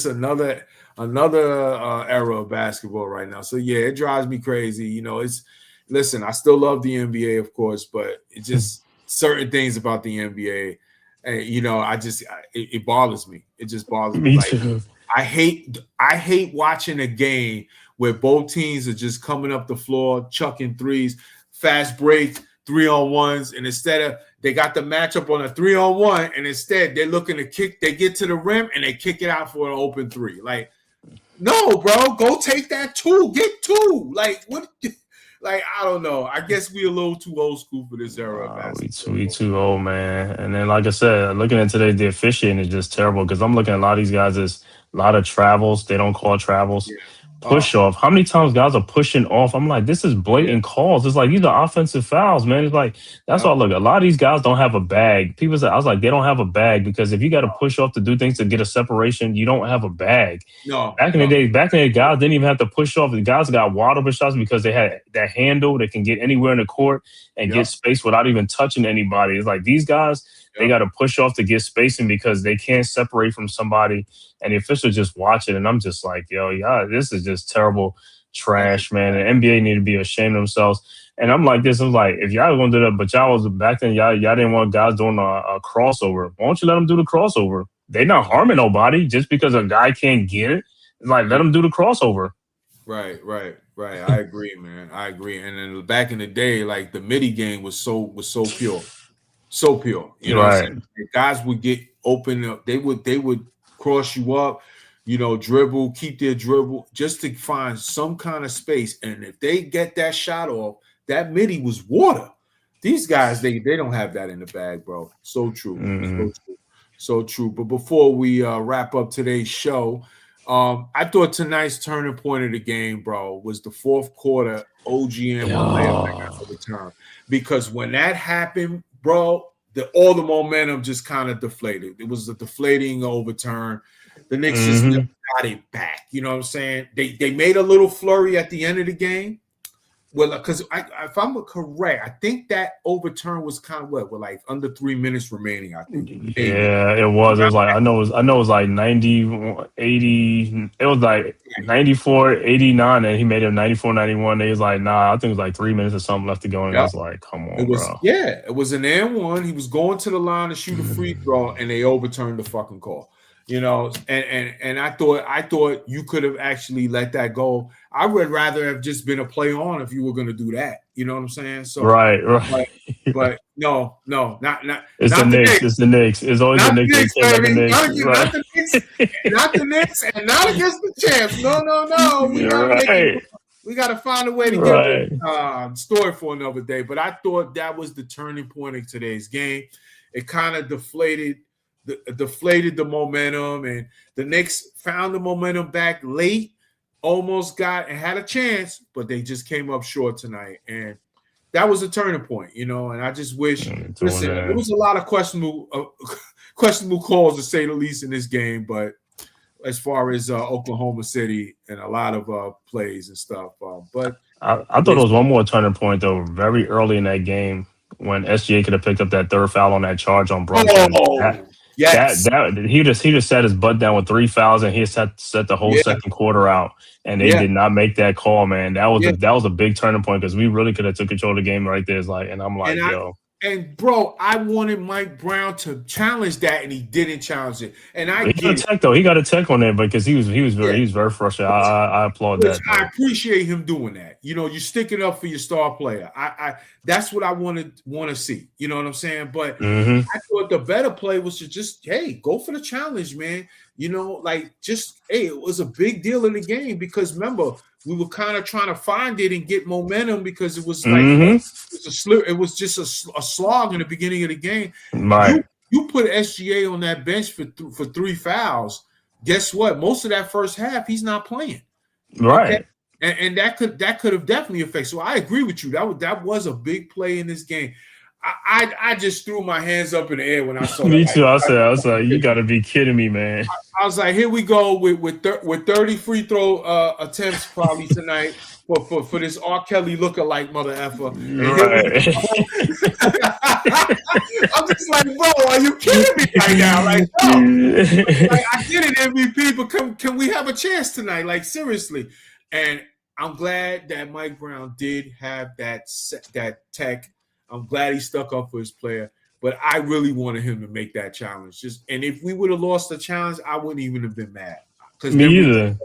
another era of basketball right now. So yeah, it drives me crazy. Listen, I still love the NBA, of course, but it just certain things about the NBA, and it bothers me. It just bothers me. Me too. I hate watching a game where both teams are just coming up the floor, chucking threes, fast break, 3-on-1s, and instead of they got the matchup on a 3-on-1, and instead they're looking to kick. They get to the rim and they kick it out for an open 3. Like, no, bro, go take that 2, get 2. Like, what? Like, I don't know. I guess we a little too old school for this era of basketball. We too old, man. And then, like I said, looking at today, the officiating is just terrible because I'm looking at a lot of these guys as a lot of travels. They don't call travels. Yeah. Push off. How many times guys are pushing off? I'm like, this is blatant calls. It's like these are offensive fouls, man. It's like that's all. Look, a lot of these guys don't have a bag. People say, I was like, they don't have a bag because if you got to push off to do things to get a separation, you don't have a bag. Back in the day, guys didn't even have to push off. The guys got wide open shots because they had that handle that can get anywhere in the court and get space without even touching anybody. It's like these guys, They got to push off to get spacing because they can't separate from somebody, and the officials just watch it. And I'm just like, yo, yeah, this is just terrible trash, man. The NBA need to be ashamed of themselves. And I'm like this. I'm like, if y'all gonna do that, but y'all was back then, y'all didn't want guys doing a crossover. Why don't you let them do the crossover? They're not harming nobody just because a guy can't get it. Like, let them do the crossover. Right. I agree, man. I agree. And then back in the day, like the midi game was so pure, so pure. You know, Right. what I'm saying? Guys would get open up. They would cross you up, dribble, keep their dribble just to find some kind of space. And if they get that shot off, that midi was water. These guys, they don't have that in the bag, bro. So true. Mm-hmm. So true. But before we wrap up today's show, I thought tonight's turning point of the game, bro, was the fourth quarter OGM layup return. Because when that happened, bro, all the momentum just kind of deflated. It was a deflating overturn. The Knicks just never got it back. You know what I'm saying? They made a little flurry at the end of the game. Well, because if I'm correct, I think that overturn was kind of with like under 3 minutes remaining, I think. Yeah, it was. It was like, I know it was like 90, 80. It was like 94, 89, and he made it 94, 91. They was like, nah, I think it was like 3 minutes or something left to go. And I was like, come on, bro. Yeah, it was an and one. He was going to the line to shoot a free throw, and they overturned the fucking call. And I thought you could have actually let that go. I would rather have just been a play on if you were going to do that. You know what I'm saying? So right. But no, not. It's not the Knicks. It's the Knicks. It's always the Knicks. Not the Knicks, and not against the champs. No. We got to find a way to get the story for another day. But I thought that was the turning point of today's game. It kind of deflated the momentum, and the Knicks found the momentum back late, almost got and had a chance, but they just came up short tonight. And that was a turning point, and I just wish, listen, there was a lot of questionable calls to say the least in this game, but as far as Oklahoma City and a lot of plays and stuff. But I thought it was one more turning point, though, very early in that game when SGA could have picked up that third foul on that charge on Brunson. Yes. He just sat his butt down with 3 fouls, and he set the whole second quarter out, and they did not make that call, man. That was a big turning point because we really could have took control of the game right there. And bro, I wanted Mike Brown to challenge that, and he didn't challenge it. And he got a tech though. He got a tech on there because he was very frustrated. I applaud that. I appreciate him doing that. You stick it up for your star player. I that's what I want to see. You know what I'm saying? But I thought the better play was to just go for the challenge, man. It was a big deal in the game because remember, we were kind of trying to find it and get momentum because it was like it was just a slog in the beginning of the game. Right. You put SGA on that bench for 3 fouls. Guess what? Most of that first half, he's not playing. Right. Okay? And that could have definitely affected. So I agree with you. That was a big play in this game. I just threw my hands up in the air when I saw me too. I was like, you got to be kidding me, man. I was like, here we go with 30 free throw attempts probably tonight for this R. Kelly lookalike mother effer. Right. I'm just like, bro, are you kidding me right now? Like, no. I get it, MVP, but can we have a chance tonight? Like, seriously. And I'm glad that Mike Brown did have that tech. I'm glad he stuck up for his player, but I really wanted him to make that challenge. And if we would have lost the challenge, I wouldn't even have been mad. Me either.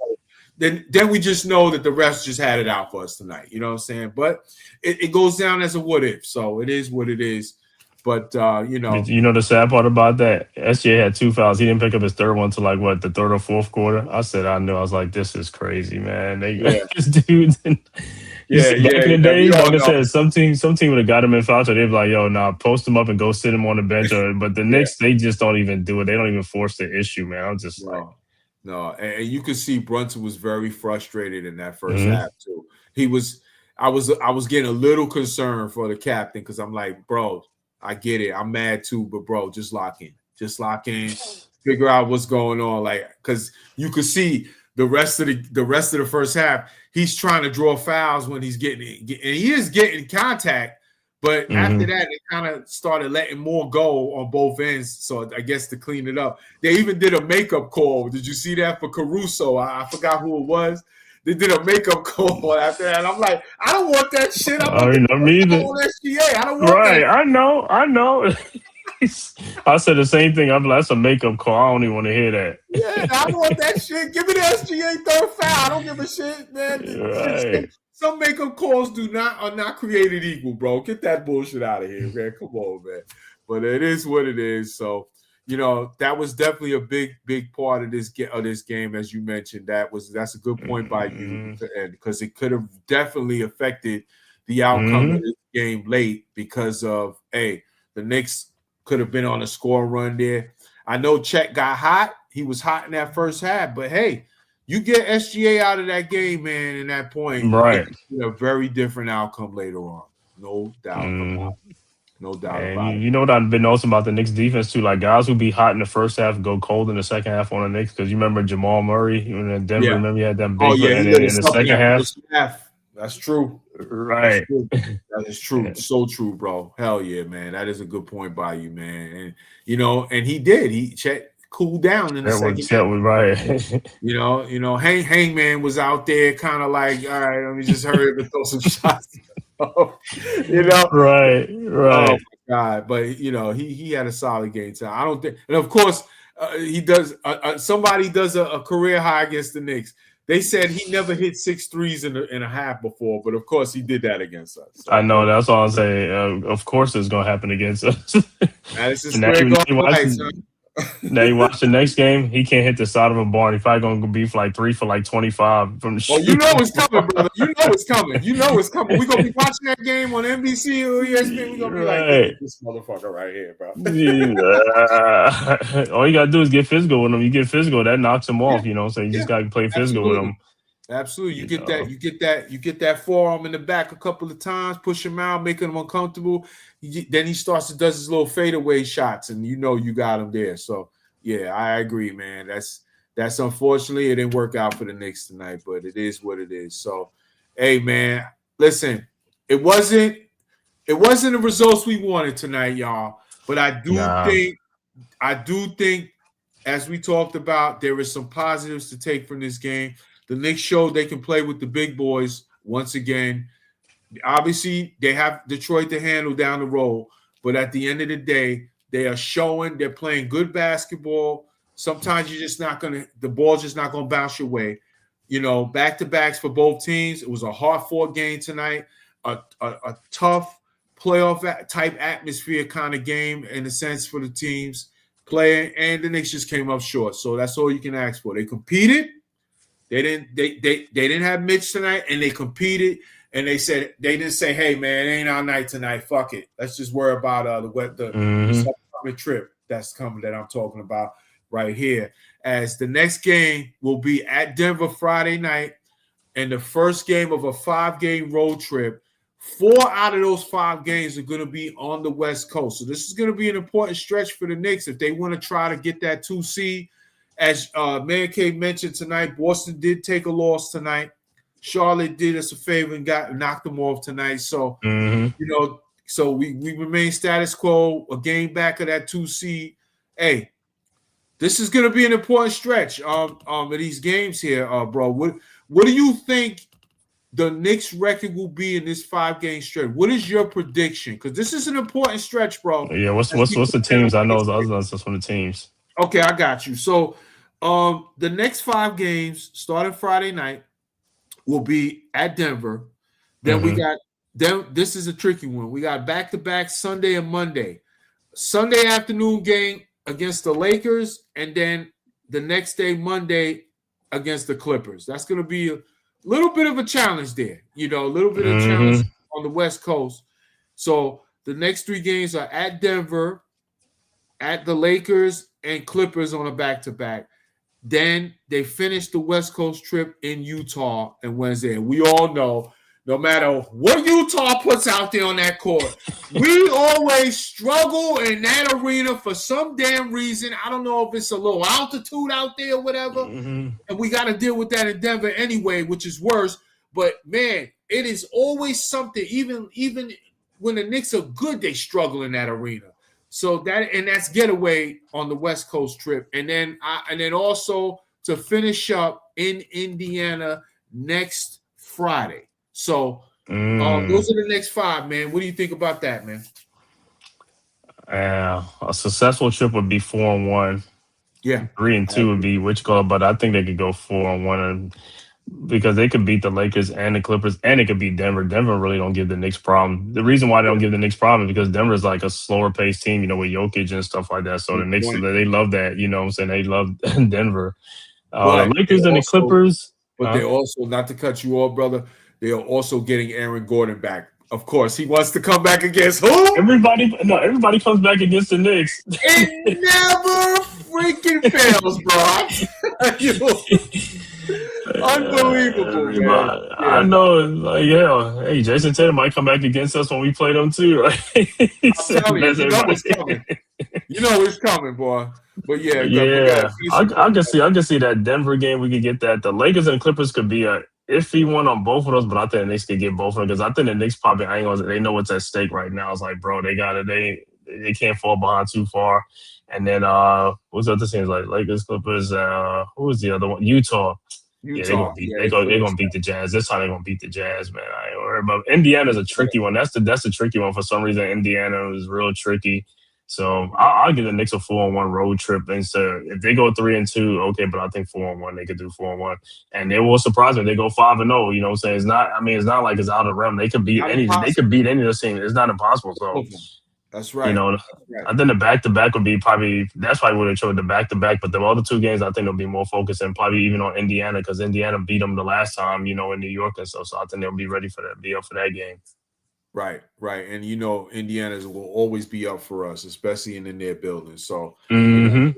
Then we just know that the refs just had it out for us tonight. You know what I'm saying? But it goes down as a what if. So it is what it is. But you know the sad part about that? SJ had 2 fouls. He didn't pick up his third one till the third or fourth quarter. I was like, this is crazy, man. This dude. Back in the day, like I said, some team would have got him in foul. So they'd be like, yo, nah, post him up and go sit him on the bench. But the Knicks, they just don't even do it. They don't even force the issue, man. I'm just no. And you could see Brunson was very frustrated in that first half too. I was getting a little concerned for the captain because I'm like, bro, I get it. I'm mad too, but bro, just lock in, figure out what's going on. Like, because you could see the rest of the first half, he's trying to draw fouls when he's getting it, and he is getting contact, But after Mm-hmm. that, they kind of started letting more go on both ends. So I guess to clean it up, they even did a makeup call. Did you see that for Caruso? I forgot who it was. They did a makeup call after that. I'm like, I don't want that shit. I want I the know me either. on SGA. I don't want that. Right. I know. I said the same thing. I'm like, that's a makeup call. I don't even want to hear Yeah, I that. want that shit. Give me the SGA third foul. I don't give a shit, man. Right. Some makeup calls are not created equal, bro. Get that bullshit out of here, man. Come on, man. But it is what it is. So, that was definitely a big part of this game, as you mentioned. That's a good point by you, because it could have definitely affected the outcome of this game late because of the Knicks could have been on a score run there. I know Chet got hot. He was hot in that first half, but hey, you get SGA out of that game, man, in that point, Right. it's a very different outcome later on. No doubt about it. No doubt And about it. you know what I've been noticing about the Knicks defense too? Like guys who be hot in the first half go cold in the second half on the Knicks. Because you remember Jamal Murray in Denver. Yeah. Remember he had that Oh, big, yeah, and he then lit in us the up in second that half, first half. That's true. That's right? true. That is true. So true, bro. Hell yeah, man. That is a good point by you, man. And and he did. Chet cooled down in the second half. Chet was right. Hangman was out there kind of like, all right, let me just hurry up and throw some shots. Right. Oh my God! But he had a solid game time. I don't think, and of course, he does. Somebody does a career high against the Knicks. They said he never hit 6 threes in a half before, but of course he did that against us. So, I know that's all I'm saying. Of course, it's gonna happen against us. Madison And now Square Garden Lights, huh? Now you watch the next game. He can't hit the side of a barn. He's probably gonna be for like 25 from the Well, shoot. it's coming, brother. It's coming. It's coming. We're gonna be watching that game on NBC or ESPN. We're gonna be like, look at this motherfucker right here, bro. All you gotta do is get physical with him. You get physical, that knocks him off. So you just gotta play physical with him. Absolutely. You get that forearm in the back a couple of times, push him out, making him uncomfortable. Then he starts to does his little fadeaway shots, and you got him there. So yeah, I agree, man. That's unfortunately it didn't work out for the Knicks tonight, but it is what it is. So, hey, man, listen, it wasn't the results we wanted tonight, y'all. But I do think, as we talked about, there is some positives to take from this game. The Knicks showed they can play with the big boys once again. Obviously, they have Detroit to handle down the road, but at the end of the day, they are showing they're playing good basketball. Sometimes the ball's just not gonna bounce your way. Back-to-backs for both teams. It was a hard-fought game tonight, a tough playoff type atmosphere kind of game in a sense for the teams playing, and the Knicks just came up short. So that's all you can ask for. They competed. They didn't have Mitch tonight, and they competed. And they didn't say, "Hey man, it ain't our night tonight. Fuck it. Let's just worry about the trip that's coming that I'm talking about right here." As the next game will be at Denver Friday night, and the first game of a 5-game road trip. 4 out of those 5 games are going to be on the West Coast. So this is going to be an important stretch for the Knicks if they want to try to get that 2 seed. As Man Cave mentioned tonight, Boston did take a loss tonight. Charlotte did us a favor and knocked them off tonight. So, so we remain status quo, a game back of that 2 seed. Hey, this is going to be an important stretch of these games here, bro. What do you think the Knicks record will be in this 5-game stretch? What is your prediction? Because this is an important stretch, bro. Yeah, what's the teams? I know that's from the teams. Okay, I got you. So, the next 5 games starting Friday night will be at Denver. Then we got this is a tricky one. We got back-to-back Sunday and Monday. Sunday afternoon game against the Lakers, and then the next day, Monday, against the Clippers. That's going to be a little bit of a challenge there. A little bit of challenge on the West Coast. So the next 3 games are at Denver, at the Lakers, and Clippers on a back-to-back. Then they finish the West Coast trip in Utah and Wednesday. And we all know, no matter what Utah puts out there on that court, we always struggle in that arena for some damn reason. I don't know if it's a little altitude out there or whatever. And we got to deal with that in Denver anyway, which is worse. But, man, it is always something, even when the Knicks are good, they struggle in that arena. So that's getaway on the West Coast trip, and then also to finish up in Indiana next Friday. So those are the next 5, man. What do you think about that, man? A successful trip would be 4-1. Yeah, 3-2 would be which call, but I think they could go 4-1, and because they could beat the Lakers and the Clippers, and they could beat Denver. Denver really don't give the Knicks problem. The reason why they don't give the Knicks problem is because Denver's like a slower paced team, with Jokic and stuff like that. So the Knicks, they love that. You know what I'm saying? They love Denver. The Lakers and the Clippers. But they're also, not to cut you off, brother, they are also getting Aaron Gordon back. Of course, he wants to come back against who? Everybody comes back against the Knicks. It never freaking fails, bro. Unbelievable, man. Yeah. I know. Hey, Jason Tatum might come back against us when we play them too, right? I'm telling you, it's coming. You know it's coming, boy. But yeah. I can see that Denver game. We could get that. The Lakers and Clippers could be a iffy one on both of those, but I think the Knicks could get both of them because I think the Knicks probably they know what's at stake right now. It's like, bro, they got it. They can't fall behind too far. And then what's the other teams like Lakers, Clippers? Who was the other one? Utah. Yeah, they're gonna beat the Jazz. This time they're gonna beat the Jazz, man. I ain't worried about. Indiana's a tricky one. That's the tricky one. For some reason, Indiana is real tricky. So I'll give the Knicks a 4-1 road trip. And so if they go 3-2, okay, but I think 4-1 they could do 4-1, and they will surprise me. They go 5-0. You know what I'm saying? It's not like it's out of realm. They could beat any. They could beat any of the teams. It's not impossible. So. That's right. I think the back-to-back would be that's probably what they chose the back-to-back. But the other 2 games, I think they'll be more focused and probably even on Indiana because Indiana beat them the last time, in New York and stuff. So I think they'll be ready for that, be up for that game. Right. And Indiana's will always be up for us, especially in their building. So 2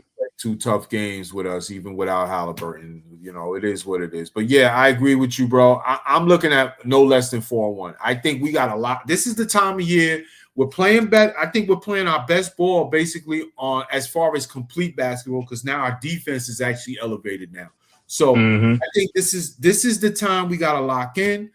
tough games with us, even without Halliburton. It is what it is. But yeah, I agree with you, bro. I'm looking at no less than 4-1. I think we got a lot. This is the time of year. We're playing I think we're playing our best ball basically on as far as complete basketball because now our defense is actually elevated now. So I think this is the time we got to lock in.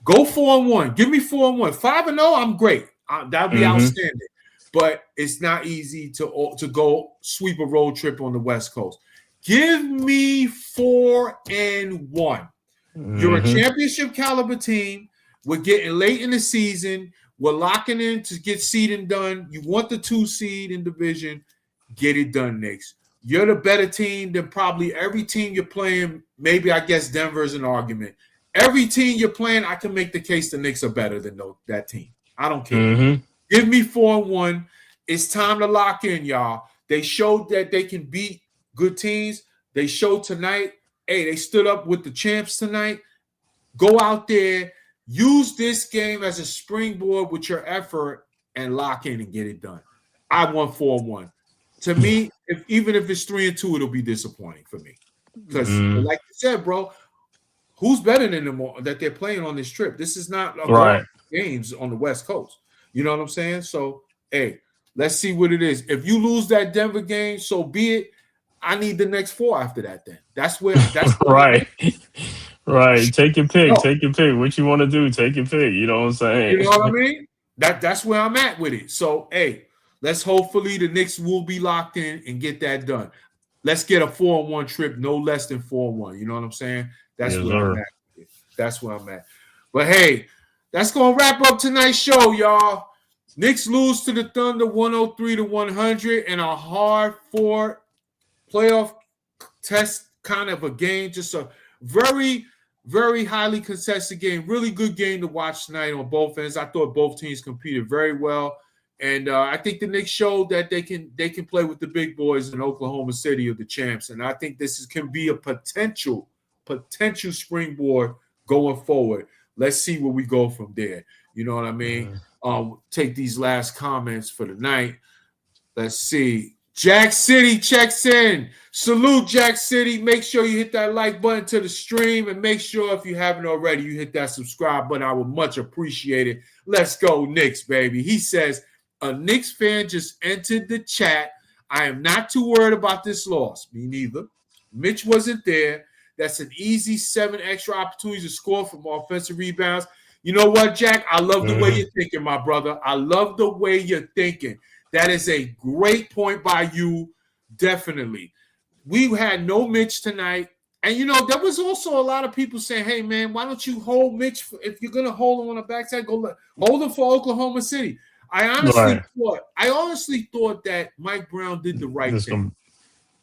Go 4-1. Give me 4-1. 5-0, I'm great. That would be outstanding. But it's not easy to go sweep a road trip on the West Coast. Give me 4-1. You're a championship caliber team. We're getting late in the season. We're locking in to get seeding done. You want the 2 seed in division. Get it done, Knicks. You're the better team than probably every team you're playing. Maybe I guess Denver is an argument. Every team you're playing, I can make the case the Knicks are better than that team. I don't care. Give me 4-1. It's time to lock in, y'all. They showed that they can beat good teams. They showed tonight. Hey, they stood up with the champs tonight. Go out there. Use this game as a springboard with your effort and lock in and get it done. I want 4-1. To me, even if it's 3-2, it'll be disappointing for me. Because, like you said, bro, who's better than them that they're playing on this trip? This is not games on the West Coast. You know what I'm saying? So, hey, let's see what it is. If you lose that Denver game, so be it. I need the next 4 after that then. That's right. Right. Take your pick. Take your pick. What you want to do, take your pick. You know what I'm saying? You know what I mean? That's where I'm at with it. So, hey, let's hopefully the Knicks will be locked in and get that done. Let's get a 4-1 trip, no less than 4-1. You know what I'm saying? That's where I'm at. That's where I'm at. But, hey, that's going to wrap up tonight's show, y'all. Knicks lose to the Thunder 103-100 in a hard-fought playoff test kind of a game. Just a very, very highly contested game. Really good game to watch tonight on both ends. I thought both teams competed very well. And I think the Knicks showed that they can play with the big boys in Oklahoma City of the champs. And I think this can be a potential springboard going forward. Let's see where we go from there. You know what I mean? Take these last comments for the night. Let's see. Jack City checks in. Salute, Jack City. Make sure you hit that like button to the stream, and make sure if you haven't already, you hit that subscribe button. I would much appreciate it. Let's go Knicks, baby. He says, a Knicks fan just entered the chat. I am not too worried about this loss. Me neither. Mitch wasn't there. That's an easy 7 extra opportunities to score from offensive rebounds. You know what, Jack? I love the way you're thinking, my brother. I love the way you're thinking. That is a great point by you. Definitely. We had no Mitch tonight. And, there was also a lot of people saying, hey, man, why don't you hold Mitch? If you're going to hold him on the backside, hold him for Oklahoma City. I honestly thought that Mike Brown did the right thing.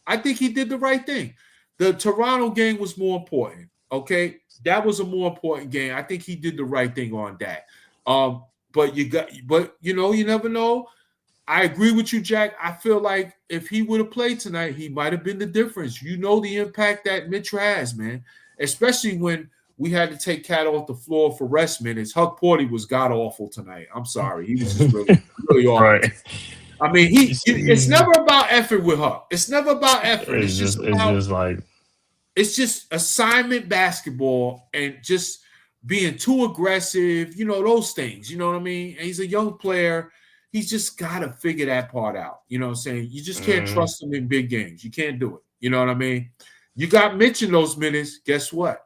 I think he did the right thing. The Toronto game was more important, okay? That was a more important game. I think he did the right thing on that. But you never know. I agree with you, Jack. I feel like if he would have played tonight, he might have been the difference. You know the impact that Mitch has, man, especially when we had to take Cat off the floor for rest minutes. Huck Porty was god-awful tonight. I'm sorry. He was just really, really awful. Right. I mean, it's never about effort with Huck. It's never about effort. It's just assignment basketball and just being too aggressive, those things. You know what I mean? And he's a young player. He's just got to figure that part out. You know what I'm saying? You just can't trust him in big games. You can't do it. You know what I mean? You got Mitch in those minutes. Guess what?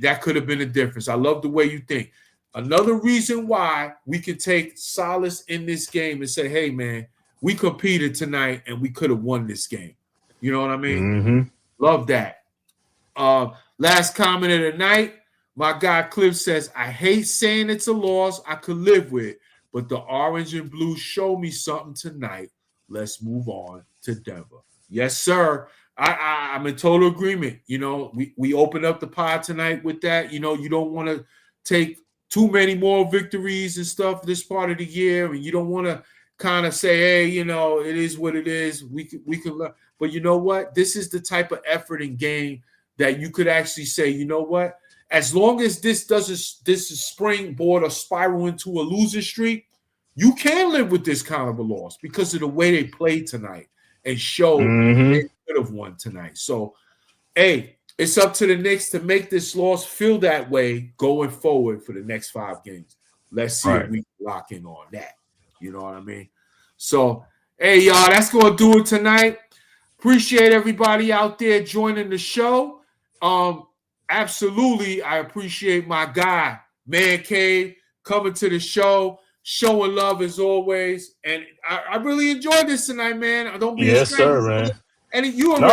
That could have been a difference. I love the way you think. Another reason why we could take solace in this game and say, hey, man, we competed tonight and we could have won this game. You know what I mean? Love that. Last comment of the night, my guy Cliff says, I hate saying it's a loss I could live with, but the orange and blue show me something tonight. Let's move on to Denver. Yes, sir. I'm in total agreement. We opened up the pod tonight with that. You don't want to take too many more victories and stuff this part of the year, and you don't want to kind of say, hey, it is what it is. We can learn. But you know what? This is the type of effort and game that you could actually say, you know what? As long as this is springboard or spiral into a losing streak, you can live with this kind of a loss because of the way they played tonight and showed they could have won tonight. So, hey, it's up to the Knicks to make this loss feel that way going forward for the next 5 games. Let's see if we can lock in on that. You know what I mean? So, hey, y'all, that's going to do it tonight. Appreciate everybody out there joining the show. Absolutely, I appreciate my guy, Man Cave, coming to the show, showing love as always. And I really enjoyed this tonight, man. Don't be yes, sir, man. And you already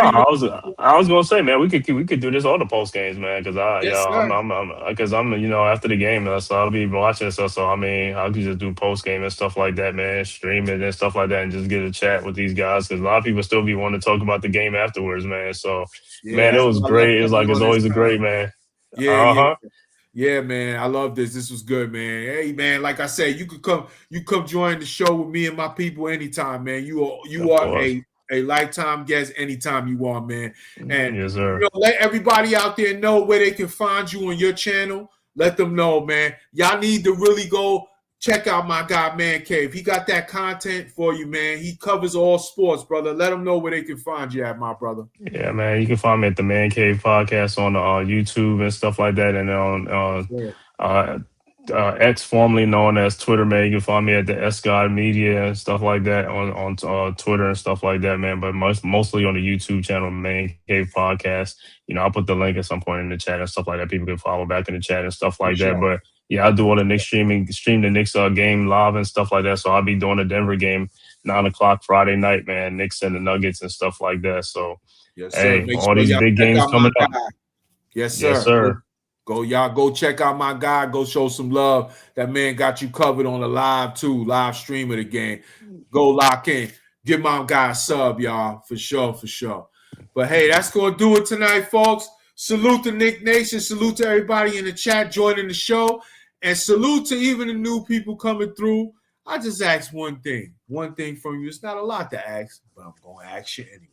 I was gonna say, man, we could do this all the post games, man, because I'm after the game, so I'll be watching stuff. So I mean, I could just do post game and stuff like that, man, stream it and stuff like that, and just get a chat with these guys because a lot of people still be wanting to talk about the game afterwards, man. So man, it was great. It's always a great, man. Yeah, man. I love this. This was good, man. Hey, man, like I said, you come join the show with me and my people anytime, man. You are a lifetime guest anytime you want, man. And yes, sir. Let everybody out there know where they can find you on your channel. Let them know, man. Y'all need to really go check out my guy, Man Cave. He got that content for you, man. He covers all sports, brother. Let them know where they can find you at, my brother. Yeah, man. You can find me at the Man Cave Podcast on YouTube and stuff like that, and on X, formerly known as Twitter, man. You can find me at the S God Media and stuff like that on Twitter and stuff like that, man. But mostly on the YouTube channel, Man Cave Podcast. I'll put the link at some point in the chat and stuff like that. People can follow back in the chat and stuff like that. But yeah, I do all the Knicks stream the Knicks game live and stuff like that. So I'll be doing the Denver game 9:00 Friday night, man. Knicks and the Nuggets and stuff like that. So yes, sir. All these big games coming up. Yes, sir. Yes, sir. Go check out my guy. Go show some love. That man got you covered on the live stream of the game. Go lock in. Give my guy a sub, y'all, for sure. But hey, that's gonna do it tonight, folks. Salute to Knick Nation. Salute to everybody in the chat joining the show, and salute to even the new people coming through. I just ask one thing from you. It's not a lot to ask, but I'm gonna ask you anyway.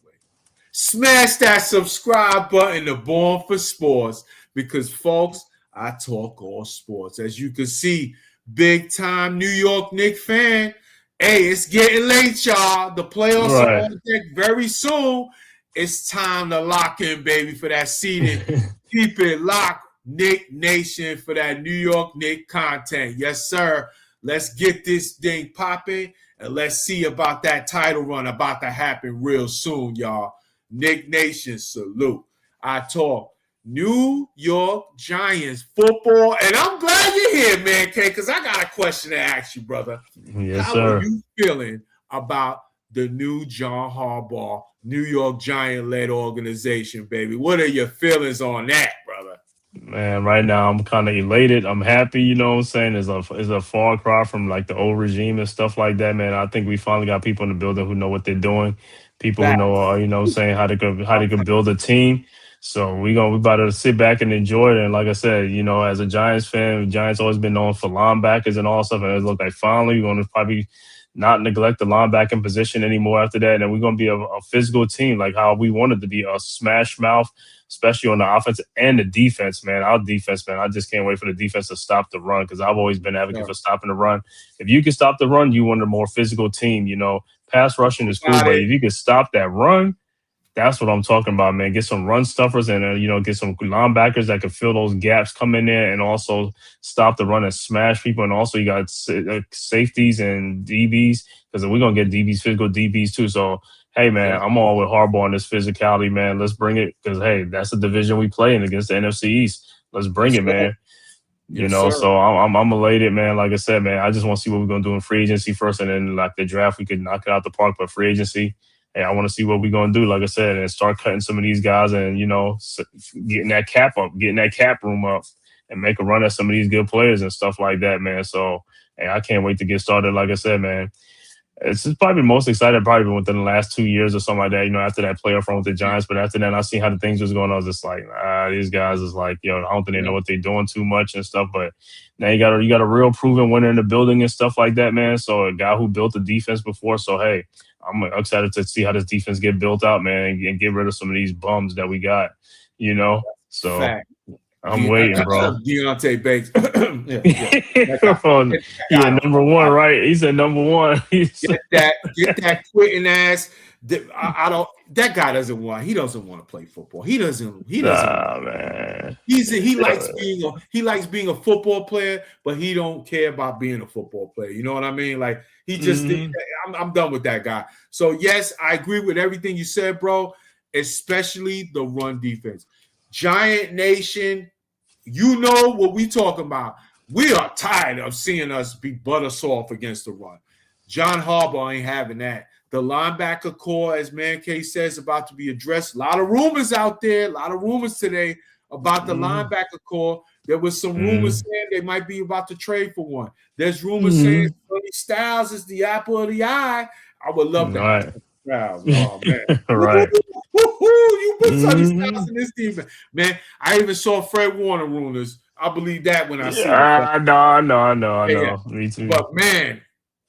Smash that subscribe button to Born for Sports. Because, folks, I talk all sports. As you can see, big-time New York Knicks fan. Hey, it's getting late, y'all. The playoffs are on deck very soon. It's time to lock in, baby, for that seeding. Keep it locked, Knick Nation, for that New York Knicks content. Yes, sir. Let's get this thing popping, and let's see about that title run about to happen real soon, y'all. Knick Nation, salute. I talk. New York Giants football. And I'm glad you're here, man, K, because I got a question to ask you, brother. Yes, How sir. are you feeling about the new John Harbaugh, New York Giant-led organization, baby? What are your feelings on that, brother? Man, right now I'm kind of elated. I'm happy, you know what I'm saying? It's a far cry from like the old regime and stuff like that, man. I think we finally got people in the building who know what they're doing, people who know, Facts. you know what I'm saying, how they could build a team. So we about to sit back and enjoy it. And like I said, you know, as a Giants fan, Giants always been known for linebackers and all stuff. And it look like finally we're going to probably not neglect the linebacking position anymore after that. And we're going to be a physical team like how we wanted to be, a smash mouth, especially on the offense and the defense, man. Our defense, man, I just can't wait for the defense to stop the run because I've always been an advocate for stopping the run. If you can stop the run, you want a more physical team. You know, pass rushing is cool, but if you can stop that run, that's what I'm talking about, man. Get some run stuffers and, you know, get some linebackers that can fill those gaps, come in there and also stop the run and smash people. And also you got safeties and DBs because we're going to get DBs, physical DBs too. So, hey, man, I'm all with Harbaugh on this physicality, man. Let's bring it because, hey, that's the division we play in against the NFC East. Let's bring it, man. You know, so I'm elated, man. Like I said, man, I just want to see what we're going to do in free agency first. And then, like, the draft, we could knock it out the park. But free agency, hey, I want to see what we're going to do, like I said, and start cutting some of these guys and, you know, getting that cap up, getting that cap room up and make a run at some of these good players and stuff like that, man. So, hey, I can't wait to get started. Like I said, man, it's just probably the most excited probably within the last 2 years or something like that, you know, after that playoff run with the Giants. But after that, I seen how the things was going on. I was just like, these guys is like, yo, I don't think they know what they're doing too much and stuff. But now you got a real proven winner in the building and stuff like that, man. So a guy who built the defense before. So, hey, I'm excited to see how this defense get built out, man, and get rid of some of these bums that we got, you know. So Fact. I'm waiting, bro. Deontay Banks. Yeah, number one, right? He said number one. Get that quitting ass. I don't. That guy doesn't want. He doesn't want to play football. He doesn't. Man. He likes being a football player, but he don't care about being a football player. You know what I mean? Like he just. I'm done with that guy. So yes, I agree with everything you said, bro. Especially the run defense. Giant Nation, you know what we talking about. We are tired of seeing us be butter soft against the run. John Harbaugh ain't having that. The linebacker core, as Man K says, about to be addressed. A lot of rumors out there, a lot of rumors today about the linebacker core. There was some rumors saying they might be about to trade for one. There's rumors saying Sonny Styles is the apple of the eye. I would love that. Right. Oh, man. Right. You put Sonny Styles in this defense. Man, I even saw Fred Warner rumors. I believe that when I see it. No. Me too. But, man,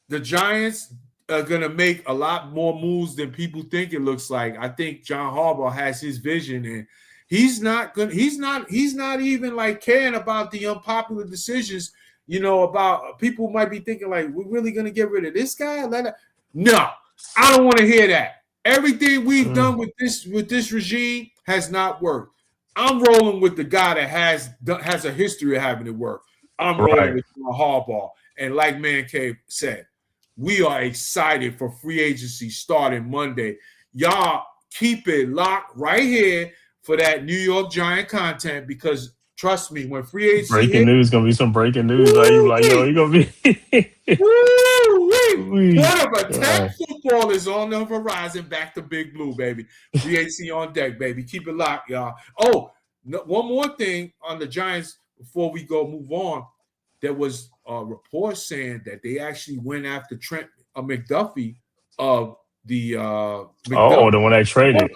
the Giants are going to make a lot more moves than people think it looks like. I think John Harbaugh has his vision, and he's not even like caring about the unpopular decisions, you know, about people might be thinking like, we're really going to get rid of this guy? No, I don't want to hear that. Everything we've done with this regime has not worked. I'm rolling with the guy that has a history of having it work. I'm rolling with John Harbaugh. And like Man Cave said, we are excited for free agency starting Monday. Y'all keep it locked right here for that New York Giant content because trust me, when free agency breaking news gonna be some breaking news. Like yo, you're gonna be What of attack football is on the horizon. Back to Big Blue, baby. Free agency on deck, baby. Keep it locked, y'all. Oh, one more thing on the Giants before we move on. There was a report saying that they actually went after Trent McDuffie of the the one I traded.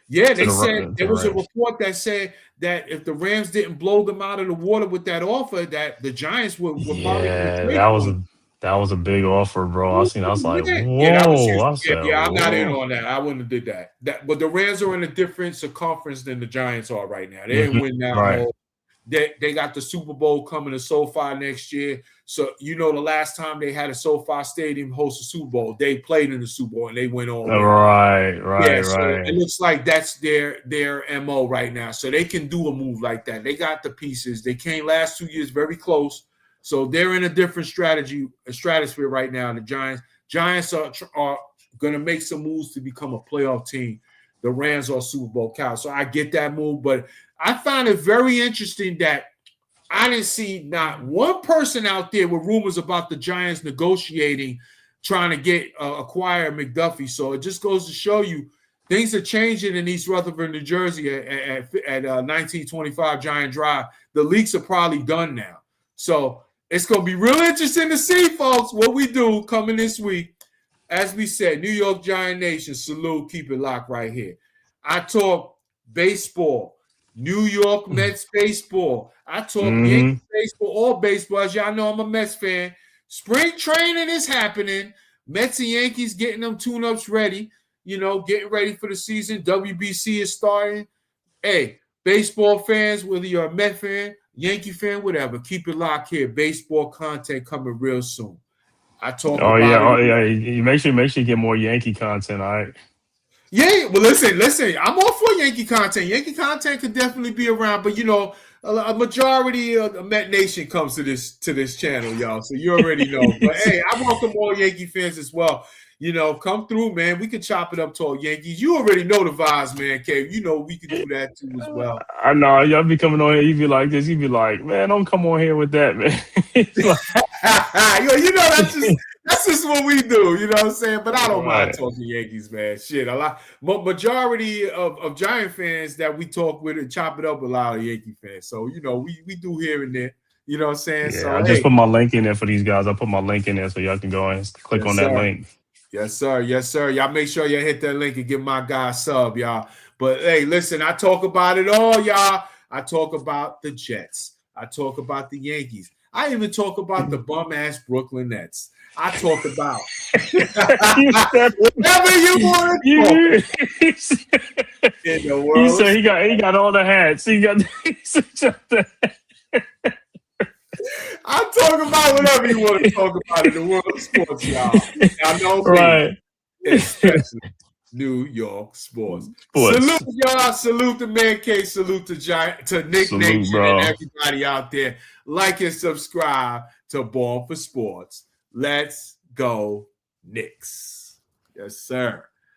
Yeah, they said there was a report that said that if the Rams didn't blow them out of the water with that offer, that the Giants would probably that was a big offer, bro. I was like, whoa. I'm not in on that. I wouldn't have did that. But the Rams are in a different circumference than the Giants are right now. They didn't win that whole. They got the Super Bowl coming to SoFi next year. So, you know, the last time they had a SoFi Stadium host a Super Bowl, they played in the Super Bowl and they went on. Right. So it looks like that's their MO right now. So they can do a move like that. They got the pieces. They came last 2 years very close. So they're in a different stratosphere right now. The Giants are going to make some moves to become a playoff team. the Rams are Super Bowl cow. So I get that move, but I found it very interesting that I didn't see not one person out there with rumors about the Giants negotiating, trying to acquire McDuffie. So it just goes to show you things are changing in East Rutherford, New Jersey at 1925 Giant Drive. The leaks are probably done now. So it's going to be real interesting to see, folks, what we do coming this week. As we said, New York Giant Nation, salute, keep it locked right here. I talk baseball, New York Mets baseball. I talk Yankees baseball, all baseball. As y'all know, I'm a Mets fan. Spring training is happening. Mets and Yankees getting them tune-ups ready, getting ready for the season. WBC is starting. Hey, baseball fans, whether you're a Met fan, Yankee fan, whatever, keep it locked here. Baseball content coming real soon. I talk about it. Oh yeah. You make sure you get more Yankee content, all right? Yeah, well, listen. I'm all for Yankee content. Yankee content could definitely be around, but a majority of the Met Nation comes to this channel, y'all. So you already know. But hey, I welcome all Yankee fans as well. Come through, man. We can chop it up to all Yankees. You already know the vibes, man, Cave. We can do that too as well. I know. Y'all be coming on here. You be like this. You be like, man, don't come on here with that, man. That's just what we do. You know what I'm saying? But I don't mind talking Yankees, man. Shit, majority of Giant fans that we talk with and chop it up with a lot of Yankee fans. So we do here and there. You know what I'm saying? Yeah, so I just put my link in there for these guys. I put my link in there so y'all can go and click on that link. Yes, sir. Yes, sir. Y'all make sure you hit that link and give my guy a sub, y'all. But hey, listen, I talk about it all, y'all. I talk about the Jets. I talk about the Yankees. I even talk about the bum-ass Brooklyn Nets. I talk about whatever you want to talk in the world. He said he got all the hats. He got the I'm talking about whatever you want to talk about in the world of sports, y'all. I know, right? Especially New York sports. Salute, y'all. Salute to Man Cave. Salute to Nick Nation and everybody out there. Like and subscribe to Born for Sports. Let's go, Knicks. Yes, sir.